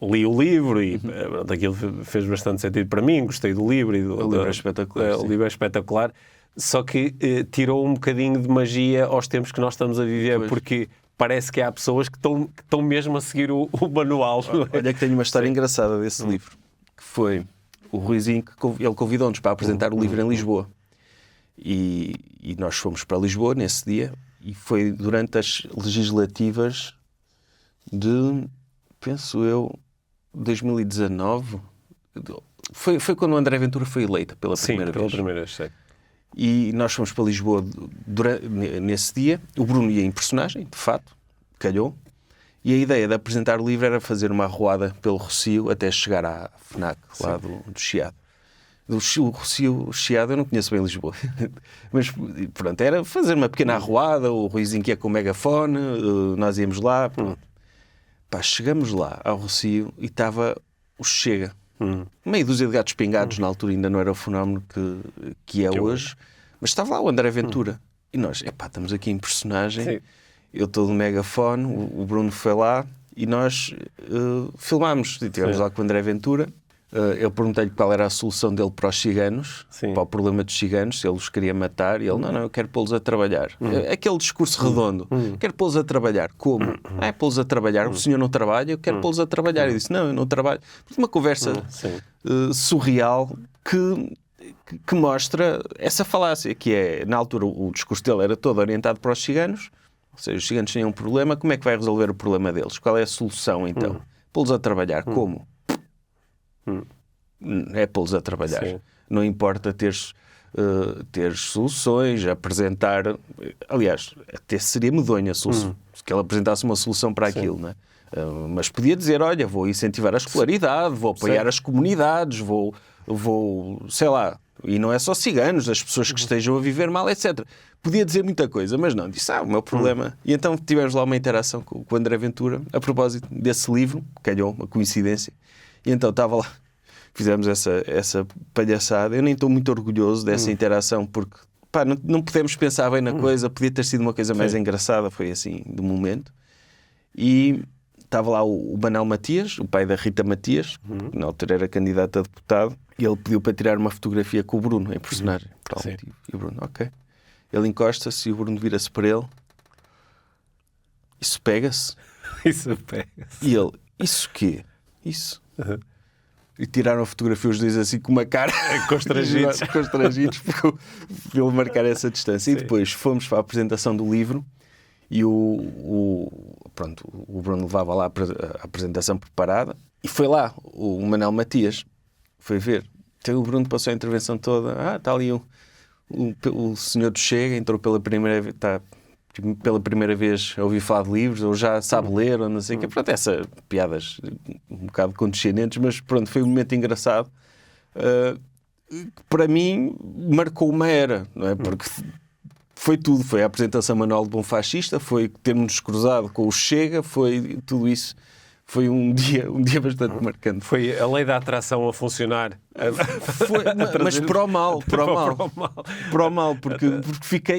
li o livro e daquilo fez bastante sentido para mim, gostei do livro. O livro é espetacular. O livro é espetacular, só que tirou um bocadinho de magia aos tempos que nós estamos a viver, porque parece que há pessoas que estão mesmo a seguir o manual. Olha que tenho uma história engraçada desse livro, que foi o Ruizinho, ele convidou-nos para apresentar o livro em Lisboa. E nós fomos para Lisboa nesse dia, e foi durante as legislativas de, penso eu, 2019. Foi quando o André Ventura foi eleito pela primeira vez. Pela primeira vez, sei. E nós fomos para Lisboa nesse dia. O Bruno ia em personagem, de fato, calhou. E a ideia de apresentar o livro era fazer uma arruada pelo Rossio até chegar à FNAC, lá do Chiado. O Rocio Chiado eu não conheço bem Lisboa. Mas pronto, era fazer uma pequena arruada, o Ruizinho que ia com o megafone, nós íamos lá. Pá, chegamos lá ao Rocio e estava o Chega. Meia dúzia de gatos pingados, na altura ainda não era o fenómeno que é hoje. Mas estava lá o André Ventura. E nós, estamos aqui em personagem. Sim. Eu estou no megafone, o Bruno foi lá e nós filmámos. E estivemos lá com o André Ventura. Eu perguntei-lhe qual era a solução dele para os ciganos, para o problema dos ciganos, se ele os queria matar. E ele, não, eu quero pô-los a trabalhar. Aquele discurso redondo. Quero pôr-los a trabalhar. Como? Pô-los a trabalhar. O senhor não trabalha, eu quero pô-los a trabalhar. Eu disse, não, eu não trabalho. Uma conversa surreal que mostra essa falácia, que é, na altura, o discurso dele era todo orientado para os ciganos. Ou seja, os ciganos têm um problema, como é que vai resolver o problema deles? Qual é a solução, então? Pô-los a trabalhar. Como? É pô-los a trabalhar. Sim. Não importa ter soluções, apresentar... Aliás, até seria medonha a solução, se ele apresentasse uma solução para aquilo, não é? Mas podia dizer, olha, vou incentivar a escolaridade, vou apoiar as comunidades, vou, sei lá, e não é só ciganos, as pessoas que estejam a viver mal, etc. Podia dizer muita coisa, mas não, disse, o meu problema... E então tivemos lá uma interação com o André Ventura, a propósito desse livro, calhou, uma coincidência, e então estava lá, fizemos essa palhaçada. Eu nem estou muito orgulhoso dessa interação, porque não podemos pensar bem na coisa, podia ter sido uma coisa mais engraçada, foi assim, do momento. E estava lá o Manel Matias, o pai da Rita Matias, que na altura era candidato a deputado, e ele pediu para tirar uma fotografia com o Bruno, em personagem, por algum motivo. E o Bruno, ok. Ele encosta-se e o Bruno vira-se para ele. Isso pega-se? Isso pega-se. E ele, isso quê? Isso. E tiraram a fotografia os dois assim com uma cara constrangidos porque ele marcar essa distância. Sim. E depois fomos para a apresentação do livro e o Bruno levava lá a apresentação preparada e foi lá o Manel Matias, foi ver. Então o Bruno passou a intervenção toda. Está ali o senhor do Chega, entrou pela primeira vez, está pela primeira vez a ouvir falar de livros, ou já sabe ler, ou não sei o quê. Pronto, essas piadas um bocado condescendentes, mas pronto, foi um momento engraçado. Para mim, marcou uma era, não é? Porque foi tudo. Foi a apresentação manual de Bom Fascista, foi termos-nos cruzado com o Chega, foi tudo isso. Foi um dia bastante marcante. Foi a lei da atração a funcionar. Mas para o mal. Para o mal, porque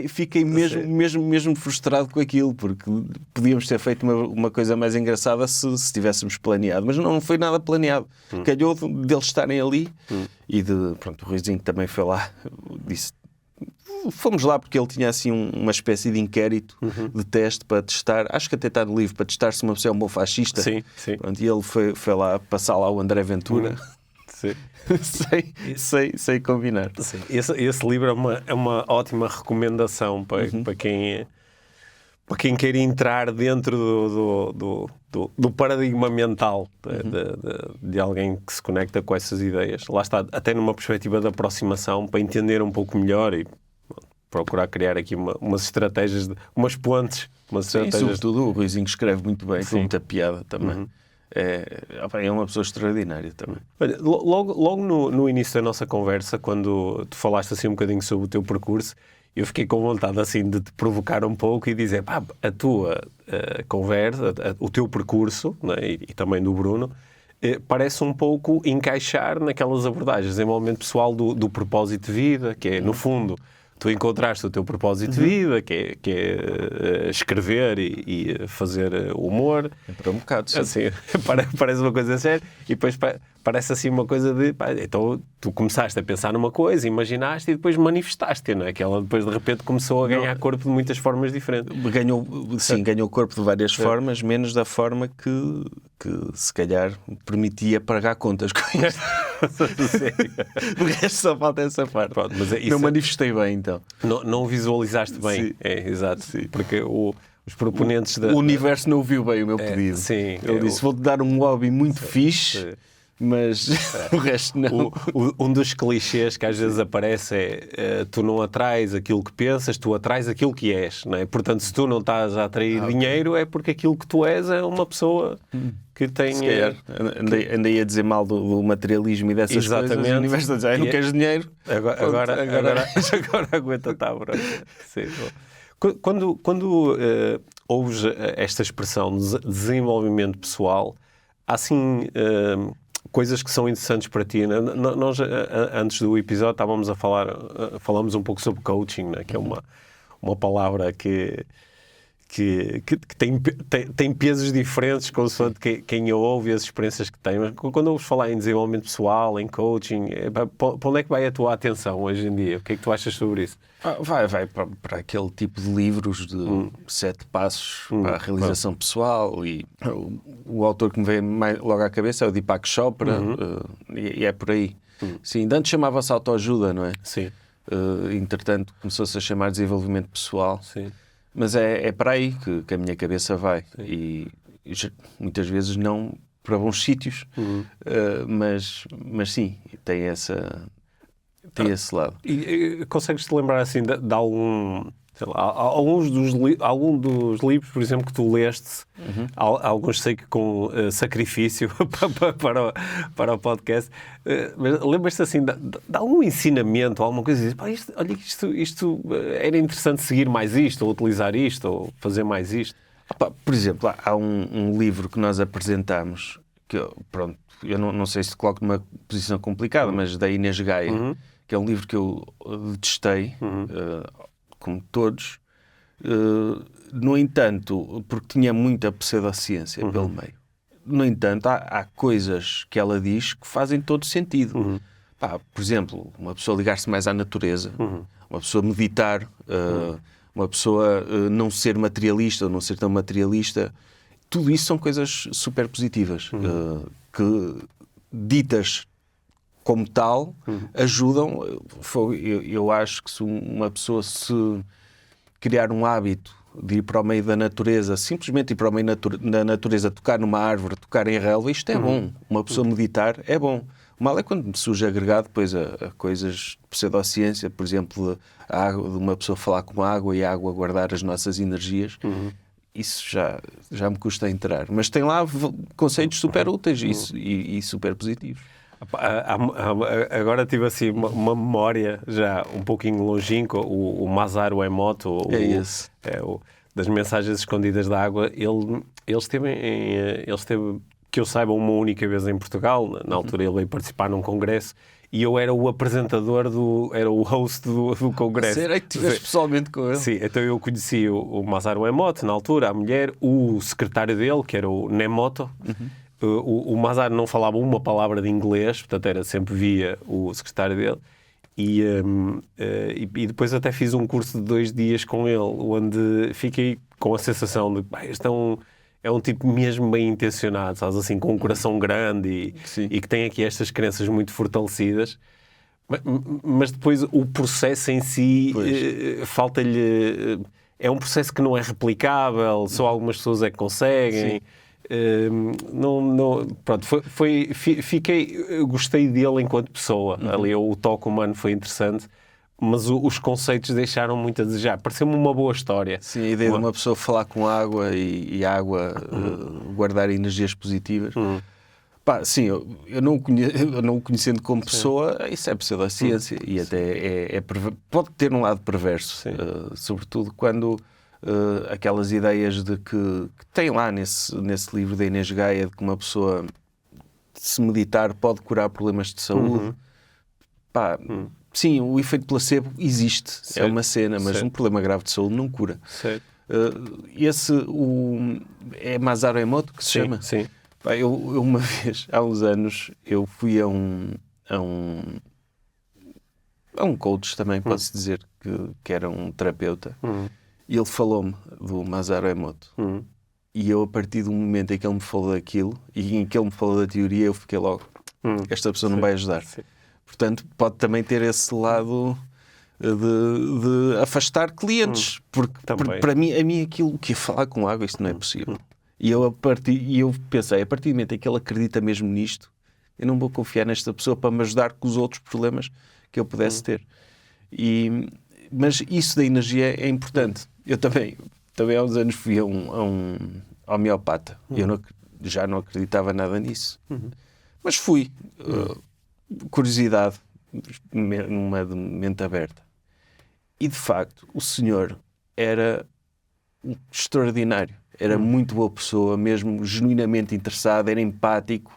fiquei mesmo frustrado com aquilo, porque podíamos ter feito uma coisa mais engraçada se tivéssemos planeado, mas não foi nada planeado. Calhou deles estarem ali e o Ruizinho também foi lá, disse... Fomos lá porque ele tinha assim uma espécie de inquérito de teste para testar, acho que até está no livro, para testar se uma pessoa é um bom fascista. Sim. Pronto, e ele foi lá passar lá o André Ventura. Sim. sem combinar. Sim. Esse livro é uma ótima recomendação para quem quer entrar dentro do paradigma mental de alguém que se conecta com essas ideias. Lá está, até numa perspectiva de aproximação, para entender um pouco melhor e procurar criar aqui umas estratégias, umas pontes. Sim, sobretudo o Ruizinho escreve muito bem, com muita piada também. É uma pessoa extraordinária também. Olha, logo no início da nossa conversa, quando tu falaste assim um bocadinho sobre o teu percurso, eu fiquei com vontade assim de te provocar um pouco e dizer, a tua conversa, o teu percurso, né, e também do Bruno, parece um pouco encaixar naquelas abordagens, desenvolvimento pessoal do propósito de vida, que é, no fundo, tu encontraste o teu propósito de vida, que é escrever e fazer humor. Para um bocado, sim. Assim, parece uma coisa séria. E depois parece assim uma coisa de... então tu começaste a pensar numa coisa, imaginaste e depois manifestaste, não é? Que ela depois de repente começou a ganhar corpo de muitas formas diferentes. Ganhou corpo de várias formas, menos da forma que se calhar permitia pagar contas com isto. O resto só falta essa parte. Pronto, mas não manifestei bem, então. Não visualizaste bem. Sim. Exato. Sim. Porque os proponentes o universo não ouviu bem o meu pedido. Sim. Ele disse, vou-te dar um hobby muito fixe, mas o resto não. Um dos clichês que às vezes aparece é tu não atrais aquilo que pensas, tu atrais aquilo que és, não é? Portanto, se tu não estás a atrair dinheiro, é porque aquilo que tu és é uma pessoa que tem... Se calhar, andei a dizer mal do materialismo e dessas Exatamente. coisas. O universo está a dizer, não queres dinheiro? Agora aguenta-te à bronca. Sim. Quando ouves esta expressão de desenvolvimento pessoal, há assim coisas que são interessantes para ti. Nós, antes do episódio, estávamos falamos um pouco sobre coaching, né? Que é uma palavra que tem pesos diferentes consoante quem a ouve e as experiências que tem. Mas quando ouves falar em desenvolvimento pessoal, em coaching, para onde é que vai a tua atenção hoje em dia? O que é que tu achas sobre isso? Vai para aquele tipo de livros de 7 passos para a realização pessoal, e o autor que me vem logo à cabeça é o Deepak Chopra, e é por aí. Sim, antes chamava-se autoajuda, não é? Sim. Entretanto começou-se a chamar desenvolvimento pessoal. Sim. Mas é para aí que a minha cabeça vai. E muitas vezes não para bons sítios, mas sim, tem esse lado. E consegues-te lembrar assim de algum, sei lá, algum dos livros, por exemplo, que tu leste, alguns sei que com sacrifício para o podcast, mas lembras-te assim de algum ensinamento, alguma coisa, olha, isto era interessante seguir mais isto, ou utilizar isto, ou fazer mais isto? Por exemplo, há um livro que nós apresentamos, que pronto, eu não sei se te coloco numa posição complicada, mas da Inês Gaia, que é um livro que eu detestei, como todos, no entanto, porque tinha muita pseudociência pelo meio. No entanto, há coisas que ela diz que fazem todo sentido. Por exemplo, uma pessoa ligar-se mais à natureza, uma pessoa meditar, uma pessoa não ser materialista ou não ser tão materialista. Tudo isso são coisas super positivas, que ditas como tal ajudam. Eu acho que se uma pessoa se criar um hábito de ir para o meio da natureza, simplesmente ir para o meio da natureza, tocar numa árvore, tocar em relva, isto é bom. Uma pessoa meditar é bom. O mal é quando surge agregado depois a coisas de pseudociência, por exemplo, de uma pessoa falar com água e a água guardar as nossas energias. Isso já me custa entrar. Mas tem lá conceitos super úteis e super positivos. Agora tive assim uma memória já um pouquinho longínqua. O Masaru Emoto, das mensagens escondidas da água, ele esteve, que eu saiba, uma única vez em Portugal. Na altura ele veio participar num congresso e eu era o apresentador, era o host do congresso. Será que estiveste pessoalmente com ele? Sim, então eu conheci o Masaru Emoto na altura, a mulher, o secretário dele, que era o Nemoto. O Masaru não falava uma palavra de inglês, portanto era sempre via o secretário dele, e depois até fiz um curso de 2 dias com ele, onde fiquei com a sensação de que este é um tipo mesmo bem intencionado, sabes, assim, com um coração grande e que tem aqui estas crenças muito fortalecidas, mas depois o processo em si falta-lhe... É um processo que não é replicável, só algumas pessoas é que conseguem. Gostei dele enquanto pessoa. Ali o toque humano foi interessante, mas os conceitos deixaram muito a desejar. Pareceu-me uma boa história. Sim, a ideia de uma pessoa falar com água e a água guardar energias positivas. Sim, eu não o conhecendo como pessoa, isso é pseudociência e até pode ter um lado perverso, sobretudo quando aquelas ideias de que tem lá nesse livro da Inês Gaia, de que uma pessoa, se meditar, pode curar problemas de saúde. Sim, o efeito placebo existe, é uma cena, mas um problema grave de saúde não cura. É Masaru Emoto que se chama? Sim. Eu uma vez, há uns anos, eu fui a um coach também, pode-se dizer, que era um terapeuta, e ele falou-me do Masaru Emoto. E eu, a partir do momento em que ele me falou daquilo, e em que ele me falou da teoria, eu fiquei logo, esta pessoa não vai ajudar. Portanto, pode também ter esse lado de afastar clientes, porque para mim, aquilo que é falar com água, isto não é possível. E eu pensei, a partir do momento em que ele acredita mesmo nisto, eu não vou confiar nesta pessoa para me ajudar com os outros problemas que eu pudesse ter. Mas isso da energia é importante. Eu também há uns anos fui a um homeopata. Eu já não acreditava nada nisso. Mas fui. Curiosidade, numa mente aberta. E, de facto, o senhor era extraordinário. Era muito boa pessoa, mesmo genuinamente interessado, era empático.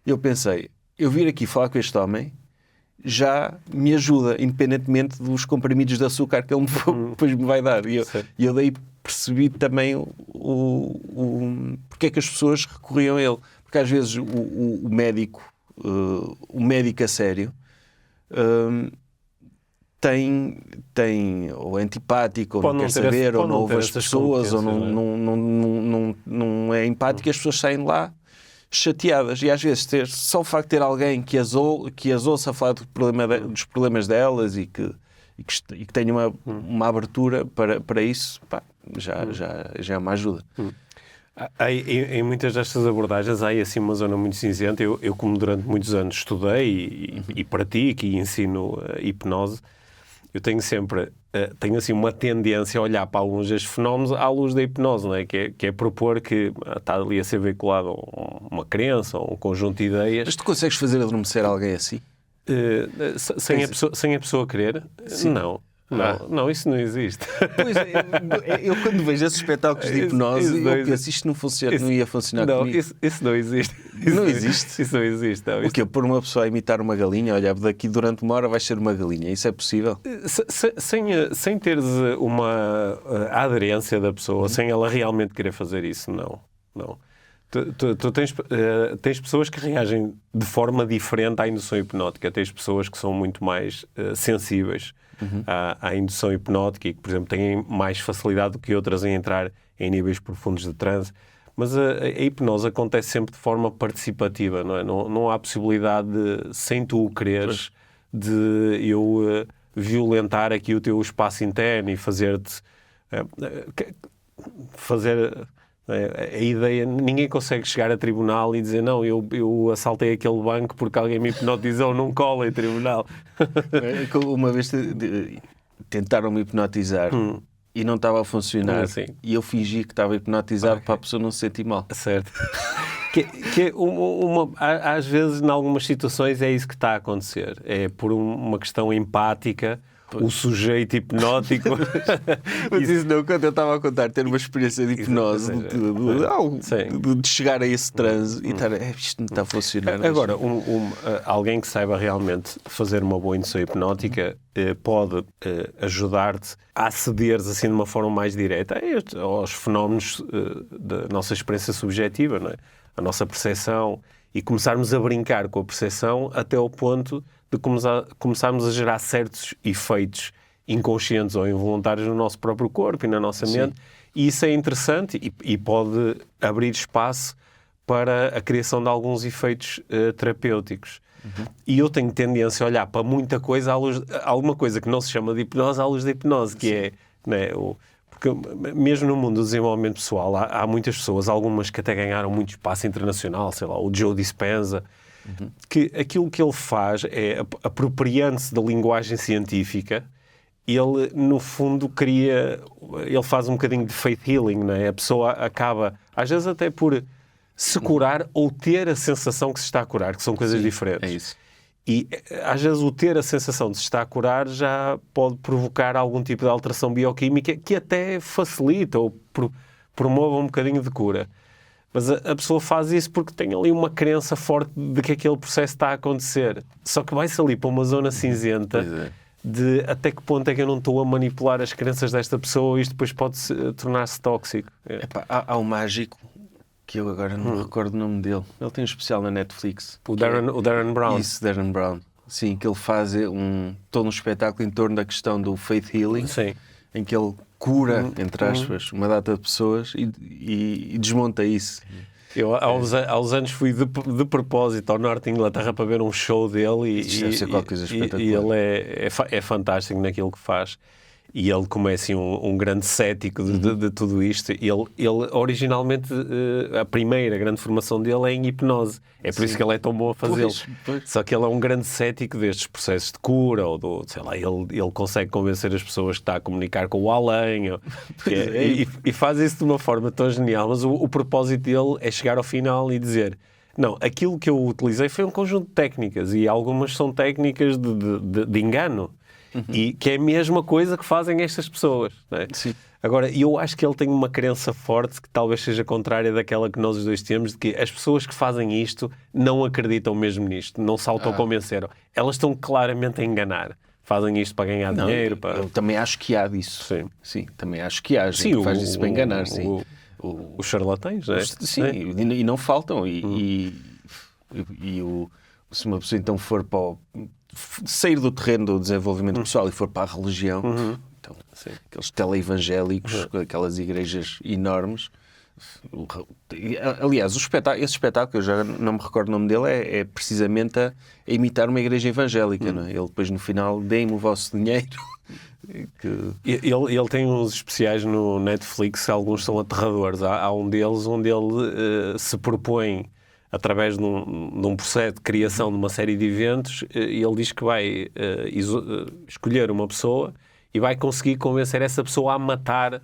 Eu pensei, eu vir aqui falar com este homem já me ajuda, independentemente dos comprimidos de açúcar que ele depois me vai dar. E eu daí percebi também porque é que as pessoas recorriam a ele. Porque às vezes o médico a sério, tem ou é antipático, ou não quer saber, ou não ouve as pessoas, ou não é empático, e as pessoas saem de lá chateadas. E às vezes só o facto de ter alguém que as ouça a falar dos problemas delas e que tenha uma abertura para isso, pá, já é uma ajuda. Em muitas destas abordagens há assim uma zona muito cinzenta. Eu como durante muitos anos estudei e pratico e ensino hipnose, eu tenho sempre assim uma tendência a olhar para alguns destes fenómenos à luz da hipnose, não é? Que é propor que está ali a ser veiculado uma crença ou um conjunto de ideias. Mas tu consegues fazer adormecer alguém assim? Sem a pessoa querer? Sim. Não, isso não existe. Pois eu quando vejo esses espetáculos de hipnose, eu penso, isto não ia funcionar comigo. Isso não existe. Não existe? Isso não existe. Não. O quê? Pôr uma pessoa a imitar uma galinha? Olha, daqui durante uma hora vais ser uma galinha. Isso é possível? Sem teres uma aderência da pessoa, sem ela realmente querer fazer isso, não. Tu tens pessoas que reagem de forma diferente à indução hipnótica. Tens pessoas que são muito mais sensíveis à indução hipnótica e que, por exemplo, têm mais facilidade do que outras em entrar em níveis profundos de transe. Mas a hipnose acontece sempre de forma participativa, não é? Não há possibilidade de, sem tu o quereres, de eu violentar aqui o teu espaço interno e fazer-te... A ideia, ninguém consegue chegar a tribunal e dizer não, eu assaltei aquele banco porque alguém me hipnotizou, não cola em tribunal. Uma vez tentaram me hipnotizar e não estava a funcionar, e eu fingi que estava hipnotizado para a pessoa não se sentir mal. Certo. Às vezes, em algumas situações, é isso que está a acontecer. É por uma questão empática. O sujeito hipnótico. Mas isso não, quando eu estava a contar, ter uma experiência de hipnose, de chegar a esse transe e estar, isto não está a funcionar. Agora, alguém que saiba realmente fazer uma boa indução hipnótica pode ajudar-te a acederes assim de uma forma mais direta aos fenómenos da nossa experiência subjetiva, não é? A nossa percepção, e começarmos a brincar com a percepção até ao ponto de começarmos a gerar certos efeitos inconscientes ou involuntários no nosso próprio corpo e na nossa mente. E isso é interessante e pode abrir espaço para a criação de alguns efeitos terapêuticos. E eu tenho tendência a olhar para muita coisa alguma coisa que não se chama de hipnose à luz da hipnose, que é... Né, porque mesmo no mundo do desenvolvimento pessoal há muitas pessoas, algumas que até ganharam muito espaço internacional, sei lá, o Joe Dispenza, que aquilo que ele faz é, apropriando-se da linguagem científica, ele, no fundo, ele faz um bocadinho de faith healing, não é? A pessoa acaba, às vezes até por se curar ou ter a sensação que se está a curar, que são coisas diferentes. É isso. E às vezes o ter a sensação de se estar a curar já pode provocar algum tipo de alteração bioquímica que até facilita ou promove um bocadinho de cura. Mas a pessoa faz isso porque tem ali uma crença forte de que aquele processo está a acontecer. Só que vai-se ali para uma zona cinzenta de até que ponto é que eu não estou a manipular as crenças desta pessoa e isto depois pode tornar-se tóxico. Há um mágico que eu agora não me recordo o nome dele. Ele tem um especial na Netflix. O Darren Brown. Isso, Darren Brown. Sim, que ele faz todo um espetáculo em torno da questão do faith healing. Sim. Em que ele cura, entre aspas, uma data de pessoas e desmonta isso. Eu há uns anos fui de propósito ao norte de Inglaterra para ver um show dele e ele é fantástico naquilo que faz. E ele, como é assim um grande cético de tudo isto, ele originalmente, a primeira grande formação dele é em hipnose. É por isso que ele é tão bom a fazê-lo. Pois. Só que ele é um grande cético destes processos de cura, ou sei lá, ele consegue convencer as pessoas que está a comunicar com o além, e faz isso de uma forma tão genial, mas o propósito dele é chegar ao final e dizer: não, aquilo que eu utilizei foi um conjunto de técnicas, e algumas são técnicas de engano. E que é a mesma coisa que fazem estas pessoas, não é? Sim. Agora, eu acho que ele tem uma crença forte que talvez seja contrária daquela que nós os dois temos, de que as pessoas que fazem isto não acreditam mesmo nisto, não se autoconvenceram. Elas estão claramente a enganar. Fazem isto para ganhar dinheiro. Eu também acho que há disso. Sim, também acho que há. Gente que faz isso para enganar, sim. Os charlatães, não é? Sim, e não faltam. Se uma pessoa então for para sair do terreno do desenvolvimento pessoal e for para a religião, então, aqueles teleevangélicos, aquelas igrejas enormes. Aliás, esse espetáculo, eu já não me recordo o nome dele, é precisamente a imitar uma igreja evangélica. Não é? Ele depois no final, deem-me o vosso dinheiro. Ele tem uns especiais no Netflix, alguns são aterradores. Há um deles onde ele se propõe, através de um processo de criação de uma série de eventos, ele diz que vai escolher uma pessoa e vai conseguir convencer essa pessoa a matar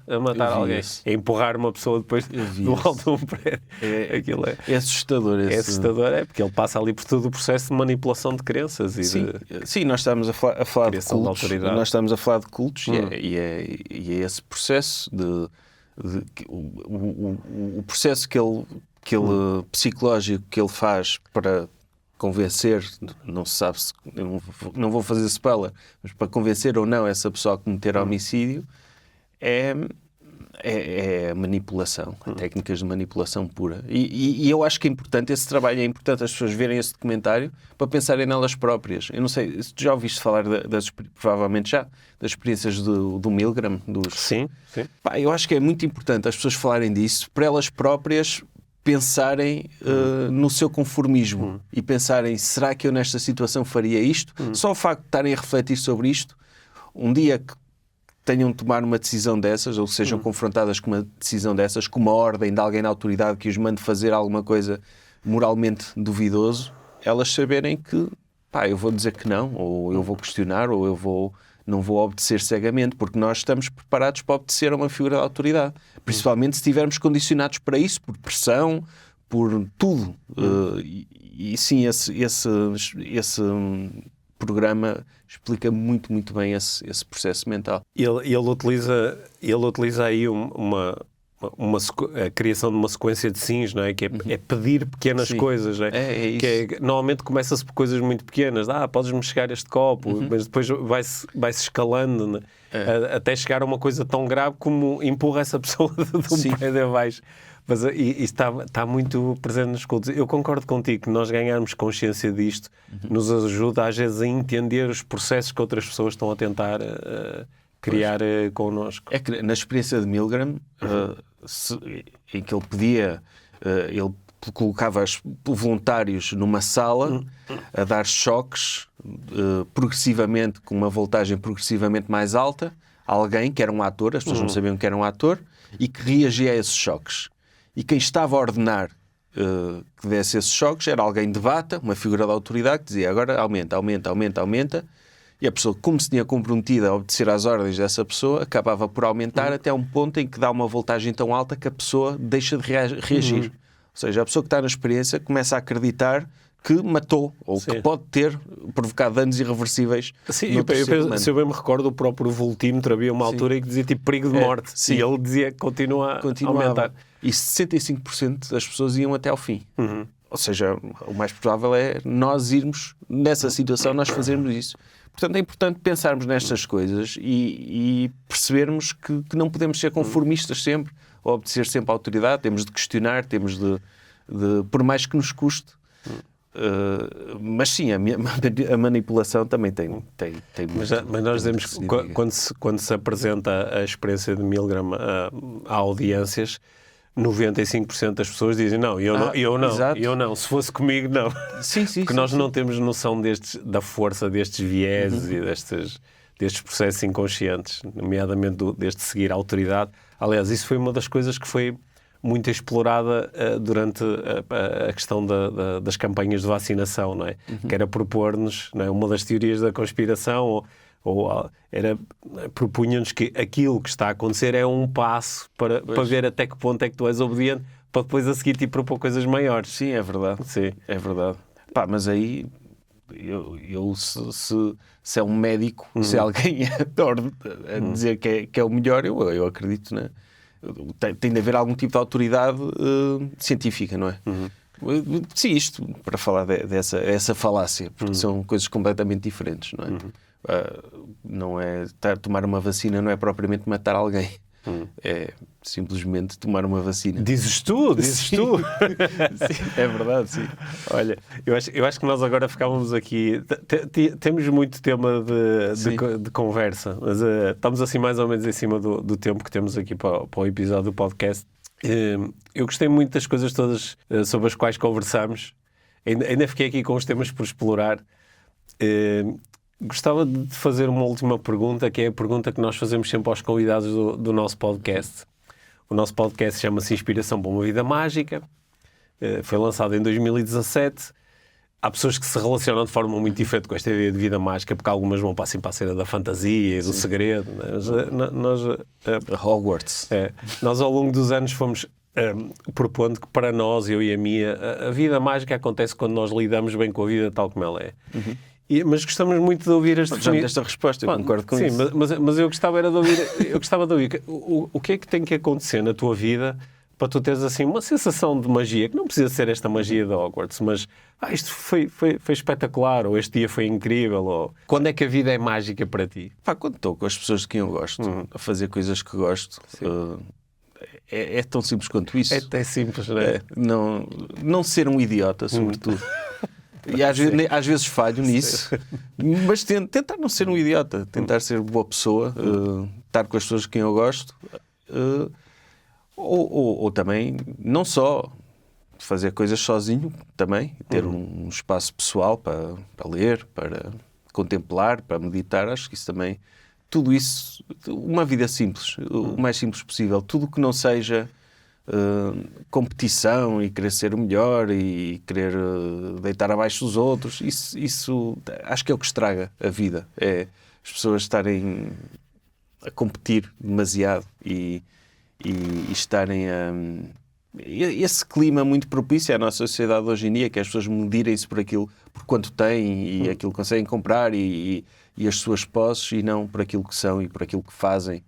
alguém. A empurrar uma pessoa depois do alto de um prédio. É assustador. É assustador, porque ele passa ali por todo o processo de manipulação de crenças. Sim, nós estamos a falar de cultos. Nós estamos a falar de cultos e é esse processo o processo que ele psicológico que ele faz para convencer, não se sabe se, não vou fazer spoiler, mas para convencer ou não essa pessoa a cometer homicídio, é manipulação, técnicas de manipulação pura. E eu acho que é importante, esse trabalho é importante as pessoas verem esse documentário para pensarem nelas próprias. Eu não sei, se tu já ouviste falar provavelmente já, das experiências do Milgram? Sim. Eu acho que é muito importante as pessoas falarem disso para elas próprias pensarem no seu conformismo e pensarem, será que eu nesta situação faria isto? Só o facto de estarem a refletir sobre isto, um dia que tenham de tomar uma decisão dessas, ou sejam confrontadas com uma decisão dessas, com uma ordem de alguém na autoridade que os mande fazer alguma coisa moralmente duvidoso, elas saberem que, eu vou dizer que não, ou eu vou questionar, ou eu não vou obedecer cegamente, porque nós estamos preparados para obedecer a uma figura de autoridade. Principalmente se estivermos condicionados para isso, por pressão, por tudo. E sim, esse programa explica muito, muito bem esse processo mental. Ele utiliza aí a criação de uma sequência de sims, não é? Que é pedir pequenas coisas, não é? É isso. Que normalmente começa-se por coisas muito pequenas. Podes-me chegar este copo, mas depois vai-se escalando, não é? Até chegar a uma coisa tão grave como empurra essa pessoa de um prédio abaixo. Mas isto está muito presente nos cultos. Eu concordo contigo que nós ganharmos consciência disto nos ajuda às vezes a entender os processos que outras pessoas estão a tentar criar connosco. É que na experiência de Milgram, em que ele colocava os voluntários numa sala a dar choques progressivamente, com uma voltagem progressivamente mais alta, a alguém que era um ator, as pessoas não sabiam que era um ator, e que reagia a esses choques. E quem estava a ordenar que desse esses choques era alguém de bata, uma figura de autoridade, que dizia agora aumenta, e a pessoa, como se tinha comprometido a obedecer às ordens dessa pessoa, acabava por aumentar até um ponto em que dá uma voltagem tão alta que a pessoa deixa de reagir. Ou seja, a pessoa que está na experiência começa a acreditar que matou, ou que pode ter provocado danos irreversíveis. Sim, se eu bem me recordo, o próprio voltímetro havia uma altura em que dizia tipo perigo de morte. E ele dizia que continua a aumentar. E 65% das pessoas iam até ao fim. Ou seja, o mais provável é nós irmos nessa situação, nós fazermos isso. Portanto, é importante pensarmos nestas coisas e percebermos que não podemos ser conformistas sempre, ou obedecer sempre à autoridade, temos de questionar, temos de por mais que nos custe. Mas sim, a manipulação também tem muito. Mas nós dizemos que quando se apresenta a experiência de Milgram a audiências, 95% das pessoas dizem eu não, se fosse comigo não. Sim, porque nós não temos noção da força destes vieses e destes processos inconscientes, nomeadamente deste seguir a autoridade. Aliás, isso foi uma das coisas que foi muito explorada durante a questão das campanhas de vacinação, não é? Que era propor-nos, não é? Uma das teorias da conspiração, propunha-nos que aquilo que está a acontecer é um passo para ver até que ponto é que tu és obediente, para depois a seguir te propor coisas maiores. Sim, é verdade. Sim. É verdade. Pá, mas aí, se é um médico, se é alguém a dizer que é o melhor, eu acredito, né? Tem de haver algum tipo de autoridade científica, não é? Sim, isto para falar dessa falácia, porque são coisas completamente diferentes, não é? Não é tomar uma vacina, não é propriamente matar alguém. É simplesmente tomar uma vacina. Dizes tu. Sim, é verdade, sim. Olha, eu acho que nós agora ficávamos aqui... Temos muito tema de conversa, mas estamos assim mais ou menos em cima do tempo que temos aqui para o episódio do podcast. Eu gostei muito das coisas todas sobre as quais conversamos. Ainda fiquei aqui com os temas por explorar. Gostava de fazer uma última pergunta, que é a pergunta que nós fazemos sempre aos convidados do nosso podcast. O nosso podcast chama-se Inspiração para uma Vida Mágica. Foi lançado em 2017. Há pessoas que se relacionam de forma muito diferente com esta ideia de vida mágica, porque algumas vão para a cena da fantasia e do segredo. Hogwarts. Nós, ao longo dos anos, fomos propondo que, para nós, eu e a Mia, a vida mágica acontece quando nós lidamos bem com a vida tal como ela é. Mas gostamos muito de ouvir as definições. Já me deste a resposta, eu concordo com isso. Sim, mas eu gostava de ouvir o que é que tem que acontecer na tua vida para tu teres assim uma sensação de magia, que não precisa ser esta magia de Hogwarts, mas isto foi espetacular, ou este dia foi incrível, ou quando é que a vida é mágica para ti? Quando estou com as pessoas de quem eu gosto, a fazer coisas que gosto, é tão simples quanto isso. É simples, não é? Não ser um idiota, sobretudo. E às vezes falho nisso, mas tentar não ser um idiota, tentar ser boa pessoa, estar com as pessoas de quem eu gosto, ou também, não só fazer coisas sozinho, também, ter um espaço pessoal para ler, para contemplar, para meditar. Acho que isso também, tudo isso, uma vida simples, o mais simples possível, tudo que não seja competição e querer ser o melhor e querer deitar abaixo os outros, isso acho que é o que estraga a vida, é as pessoas estarem a competir demasiado e estarem esse clima muito propício à nossa sociedade hoje em dia, que as pessoas medirem-se por quanto têm e aquilo que conseguem comprar e as suas posses, e não por aquilo que são e por aquilo que fazem.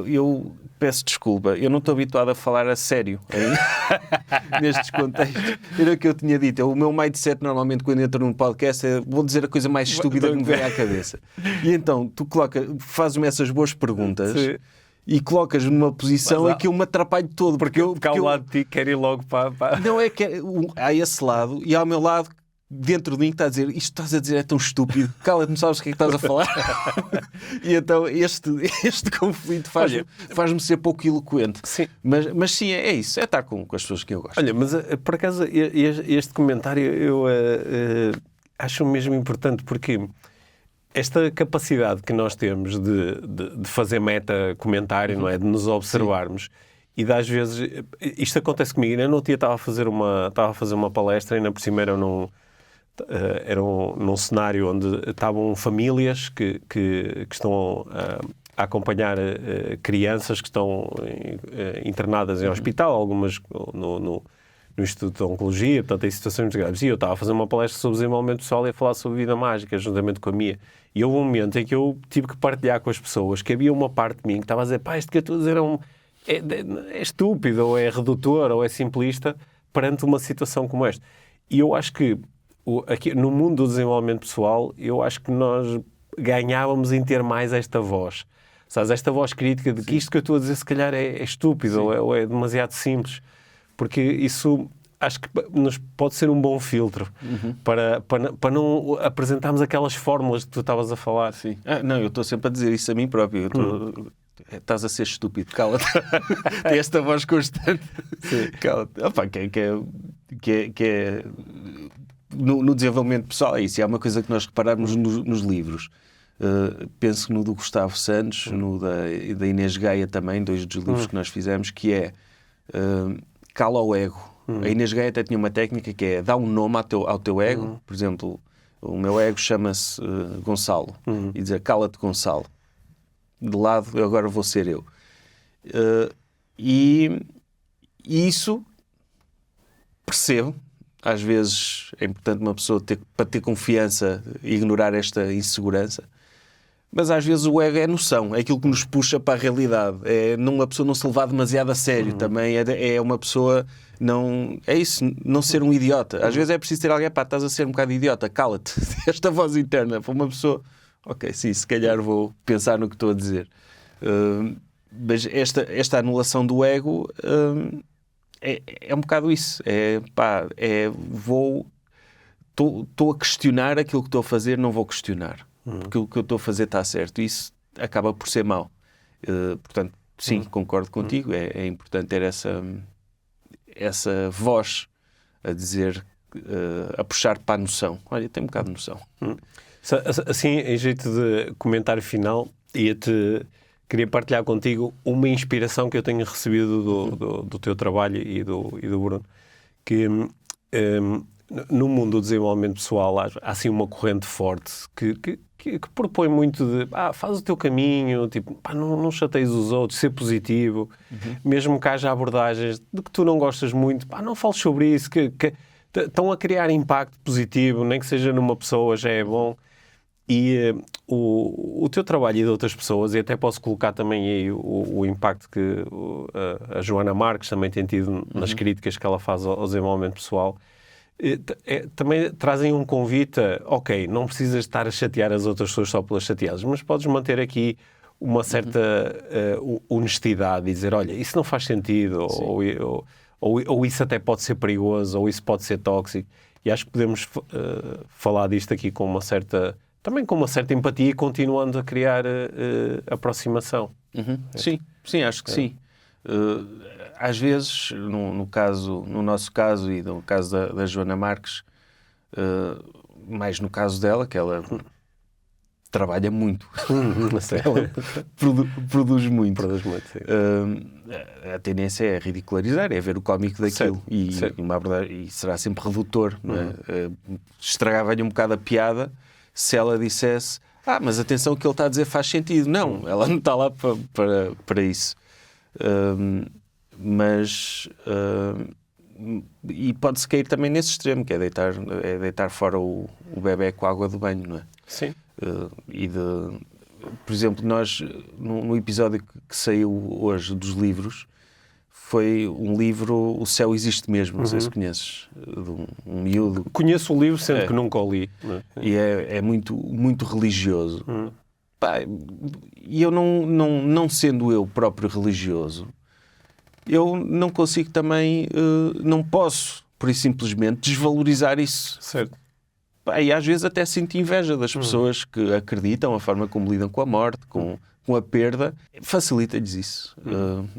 Eu peço desculpa, eu não estou habituado a falar a sério nestes contextos. Era o que eu tinha dito. O meu mindset normalmente quando entro num podcast é vou dizer a coisa mais estúpida que me vem à cabeça. E então tu fazes-me essas boas perguntas. Sim. E colocas-me numa posição em que eu me atrapalho todo. Porque há um lado de ti que quer ir logo para... Não é que há esse lado e há o meu lado dentro de mim que está a dizer, isto que estás a dizer é tão estúpido, cala-te, não sabes o que é que estás a falar. E então este conflito faz-me ser pouco eloquente. Sim. Mas sim, é isso, é estar com as pessoas que eu gosto. Olha, mas por acaso este comentário eu acho mesmo importante, porque esta capacidade que nós temos de fazer meta-comentário, não é? De nos observarmos. Sim. E às vezes, isto acontece comigo, eu no outro dia estava a fazer uma palestra e ainda por cima era num cenário onde estavam famílias que estão a acompanhar crianças que estão internadas em hospital, algumas no Instituto de Oncologia, portanto, em situações muito graves. E eu estava a fazer uma palestra sobre desenvolvimento pessoal e a falar sobre vida mágica, juntamente com a Mia. E houve um momento em que eu tive que partilhar com as pessoas que havia uma parte de mim que estava a dizer, isto que eu estou a dizer é estúpido, ou é redutor, ou é simplista perante uma situação como esta. E eu acho que aqui, no mundo do desenvolvimento pessoal, eu acho que nós ganhávamos em ter mais esta voz. Sabes, esta voz crítica de que isto que eu estou a dizer se calhar é estúpido ou é demasiado simples. Porque isso acho que nos pode ser um bom filtro para não apresentarmos aquelas fórmulas que tu estavas a falar. Sim. Não, eu estou sempre a dizer isso a mim próprio. Estás a ser estúpido, cala-te. Tem esta voz constante. Cala-te. Opa, no desenvolvimento pessoal é isso. É uma coisa que nós reparamos nos livros. Penso no do Gustavo Santos, no da Inês Gaia também, 2 dos livros que nós fizemos, que é cala o ego. A Inês Gaia até tinha uma técnica que é dar um nome ao teu ego. Por exemplo, o meu ego chama-se Gonçalo. E dizer, cala-te, Gonçalo. De lado, eu agora vou ser eu. E isso percebo. Às vezes é importante uma pessoa para ter confiança e ignorar esta insegurança. Mas às vezes o ego é noção, é aquilo que nos puxa para a realidade. É uma pessoa não se levar demasiado a sério também. É uma pessoa não... É isso, não ser um idiota. Às vezes é preciso ter alguém, estás a ser um bocado idiota, cala-te. Esta voz interna para uma pessoa... Ok, sim, se calhar vou pensar no que estou a dizer. Mas esta anulação do ego... É um bocado isso. Estou a questionar aquilo que estou a fazer, não vou questionar. Porque o que eu estou a fazer está certo. Isso acaba por ser mau. Portanto, sim, concordo contigo. É importante ter essa voz a dizer, a puxar para a noção. Olha, tem um bocado de noção. Assim, em jeito de comentário final, queria partilhar contigo uma inspiração que eu tenho recebido do teu trabalho e do Bruno, que no mundo do desenvolvimento pessoal há assim uma corrente forte que propõe muito de faz o teu caminho, tipo, não chateies os outros, ser positivo, mesmo que haja abordagens de que tu não gostas muito, não fales sobre isso, que estão a criar impacto positivo, nem que seja numa pessoa, já é bom. E o teu trabalho e de outras pessoas, e até posso colocar também aí o impacto que a Joana Marques também tem tido nas críticas que ela faz ao desenvolvimento pessoal, também trazem um convite ok, não precisas estar a chatear as outras pessoas só pelas chateadas, mas podes manter aqui uma certa honestidade e dizer, olha, isso não faz sentido, ou isso até pode ser perigoso, ou isso pode ser tóxico. E acho que podemos falar disto aqui com uma certa empatia e continuando a criar aproximação. Sim, acho que sim. Às vezes, no nosso caso e no caso da Joana Marques, mais no caso dela, que ela trabalha muito. Ela produz muito. A tendência é ridicularizar, é ver o cómico daquilo. E será sempre redutor. Não é? Estragava-lhe um bocado a piada se ela dissesse, mas atenção, o que ele está a dizer faz sentido. Não, ela não está lá para isso. E pode-se cair também nesse extremo, que é deitar fora o bebé com a água do banho, não é? Sim. Por exemplo, nós, no episódio que saiu hoje dos livros, foi um livro, O Céu Existe Mesmo, não sei se conheces, de um miúdo. Conheço o livro, sendo que nunca o li. E é muito, muito religioso. E eu, não sendo eu próprio religioso, eu não consigo também, não posso, por isso simplesmente, desvalorizar isso. Certo. E às vezes até sinto inveja das pessoas que acreditam, a forma como lidam com a morte, com a perda, facilita-lhes isso.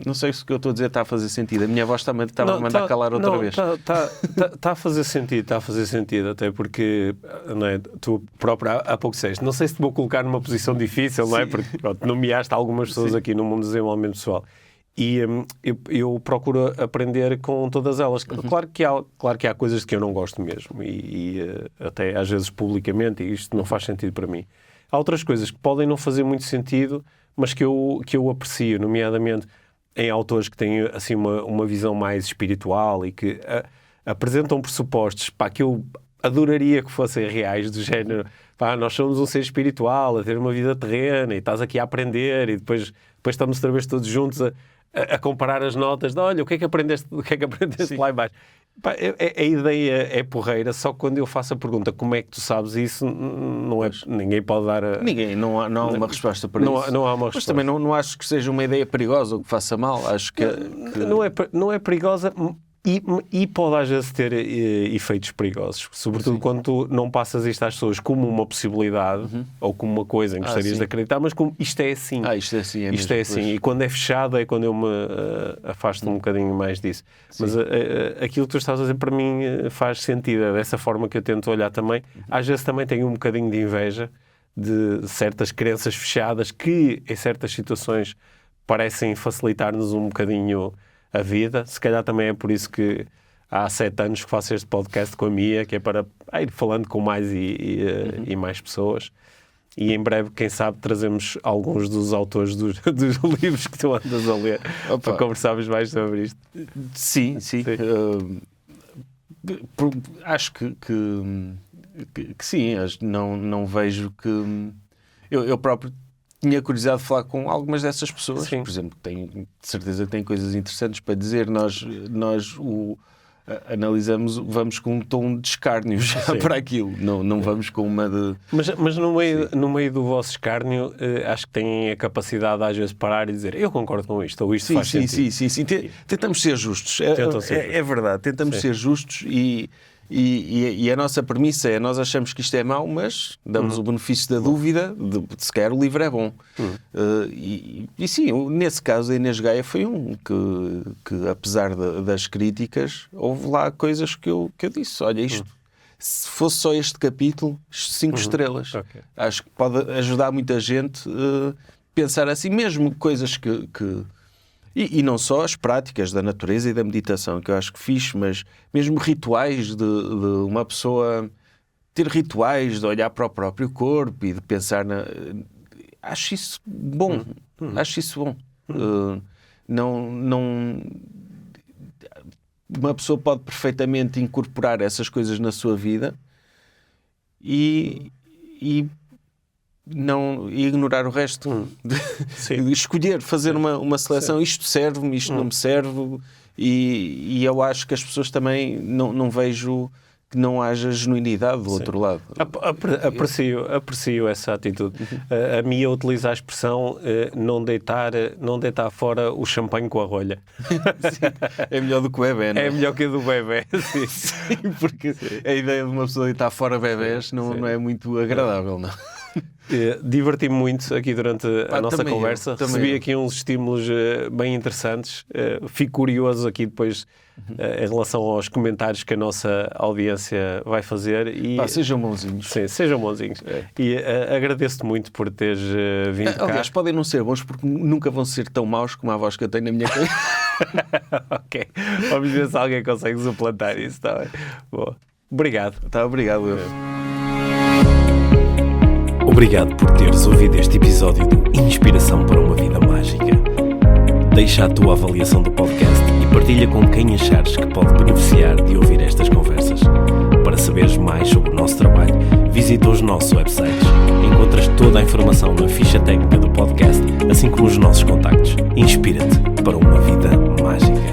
Não sei se o que eu estou a dizer está a fazer sentido. A minha voz também estava a mandar calar outra vez. Está a fazer sentido, até porque não é, tu próprio há pouco disseste, não sei se te vou colocar numa posição difícil, não é? Porque nomeaste algumas pessoas aqui no mundo do desenvolvimento pessoal. E eu procuro aprender com todas elas. Claro que há coisas que eu não gosto mesmo, e até às vezes publicamente, e isto não faz sentido para mim. Há outras coisas que podem não fazer muito sentido, mas que eu aprecio, nomeadamente em autores que têm assim, uma visão mais espiritual e que apresentam pressupostos que eu adoraria que fossem reais, do género, nós somos um ser espiritual, a ter uma vida terrena, e estás aqui a aprender, e depois estamos outra vez todos juntos a comparar as notas de, olha, o que é que aprendeste lá em baixo? A ideia é porreira, só que quando eu faço a pergunta como é que tu sabes isso, ninguém pode dar... Não há uma resposta para isso. Não há uma resposta. Mas também não acho que seja uma ideia perigosa ou que faça mal. Acho que... Não é perigosa, E pode às vezes ter efeitos perigosos, sobretudo quando tu não passas isto às pessoas como uma possibilidade ou como uma coisa em que gostarias de acreditar, mas como isto é assim. Isto é assim, isto é assim. E quando é fechado é quando eu me afasto um bocadinho mais disso. Sim. Mas aquilo que tu estás a dizer para mim faz sentido, é dessa forma que eu tento olhar também. Às vezes também tenho um bocadinho de inveja de certas crenças fechadas que em certas situações parecem facilitar-nos um bocadinho a vida. Se calhar também é por isso que há 7 anos que faço este podcast com a Mia, que é para ir falando com mais e mais pessoas. E em breve, quem sabe, trazemos alguns dos autores dos livros que tu andas a ler para conversarmos mais sobre isto. Sim. Acho que sim. Não vejo que... Eu próprio tinha curiosidade de falar com algumas dessas pessoas. Sim. Por exemplo, de certeza que têm coisas interessantes para dizer. Nós analisamos, vamos com um tom de escárnio já para aquilo. Não vamos com uma de... Mas no meio do vosso escárnio, acho que têm a capacidade de às vezes parar e dizer eu concordo com isto, ou isto faz sentido. Sim. Tentamos ser justos. É verdade. Tentamos ser justos e a nossa premissa é, nós achamos que isto é mau, mas damos o benefício da dúvida de se calhar o livro é bom. E sim, nesse caso a Inês Gaia foi que apesar das críticas, houve lá coisas que eu disse, olha, isto, se fosse só este capítulo, 5 estrelas. Okay. Acho que pode ajudar muita gente a pensar assim, mesmo coisas que e não só as práticas da natureza e da meditação, que eu acho que fixe, mas mesmo rituais de uma pessoa ter rituais de olhar para o próprio corpo e de pensar acho isso bom. Acho isso bom. Uma pessoa pode perfeitamente incorporar essas coisas na sua vida e não ignorar o resto. Escolher, fazer uma seleção. Sim. Isto serve-me, isto não me serve. E eu acho que as pessoas também não vejo que não haja genuinidade do outro lado. Aprecio essa atitude. A Mia utiliza a expressão não deitar fora o champanhe com a rolha. Sim. É melhor do que o bebê, não é? É melhor que o do bebê. Sim, porque a ideia de uma pessoa deitar fora bebés não é muito agradável, não. Diverti-me muito aqui durante a nossa conversa. Recebi aqui uns estímulos bem interessantes. Fico curioso aqui depois em relação aos comentários que a nossa audiência vai fazer. Sejam bonzinhos. Sim, sejam bonzinhos. E agradeço-te muito por teres vindo cá. Aliás, podem não ser bons porque nunca vão ser tão maus como a voz que eu tenho na minha cabeça. Ok. Vamos ver se alguém consegue suplantar isso. Tá bem. Boa. Obrigado. Obrigado. Obrigado por teres ouvido este episódio de Inspiração para uma Vida Mágica. Deixa a tua avaliação do podcast e partilha com quem achares que pode beneficiar de ouvir estas conversas. Para saberes mais sobre o nosso trabalho, visita os nossos websites. Encontras toda a informação na ficha técnica do podcast, assim como os nossos contactos. Inspira-te para uma vida mágica.